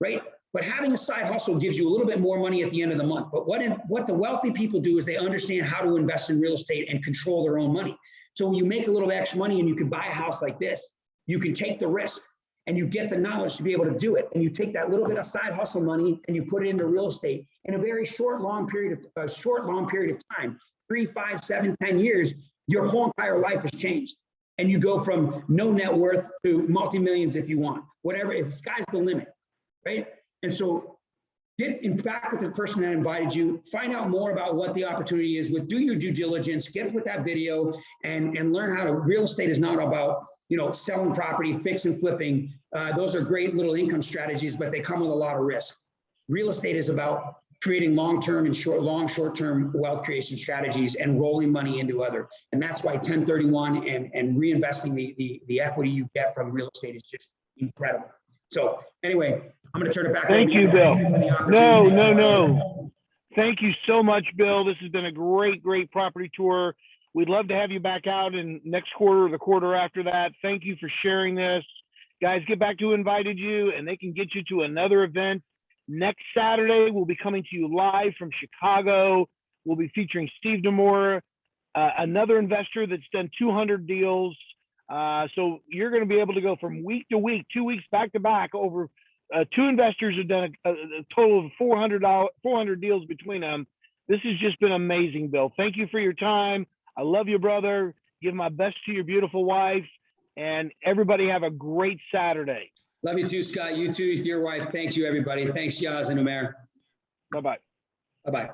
right? But having a side hustle gives you a little bit more money at the end of the month. But what the wealthy people do is they understand how to invest in real estate and control their own money. So when you make a little extra money and you can buy a house like this, you can take the risk and you get the knowledge to be able to do it. And you take that little bit of side hustle money and you put it into real estate in a very long period of time, 3, 5, 7, 10 years, your whole entire life has changed. and you go from no net worth to multi-millions if you want, whatever, the sky's the limit, right? And so get in back with the person that invited you, find out more about what the opportunity is do your due diligence, get with that video and learn how to, real estate is not about, selling property, fix and flipping. Those are great little income strategies, but they come with a lot of risk. Real estate is about creating long-term and short-term wealth creation strategies and rolling money into other. And that's why 1031 and reinvesting the equity you get from real estate is just incredible. So anyway, I'm going to turn it back. Thank over you, to Bill. for the opportunity. No. Thank you so much, Bill. This has been a great property tour. We'd love to have you back out in next quarter or the quarter after that. Thank you for sharing this. Guys, get back to who invited you, and they can get you to another event. Next Saturday, we'll be coming to you live from Chicago. We'll be featuring Steve Demore, another investor that's done 200 deals. So you're going to be able to go from week to week, 2 weeks back to back. Over 2 investors have done a total of 400 deals between them. This has just been amazing, Bill. Thank you for your time. I love you, brother. Give my best to your beautiful wife, and everybody have a great Saturday. Love you too, Scott. You too, your wife. Thank you, everybody. Thanks, Yaz and Umair. Bye-bye. Bye-bye.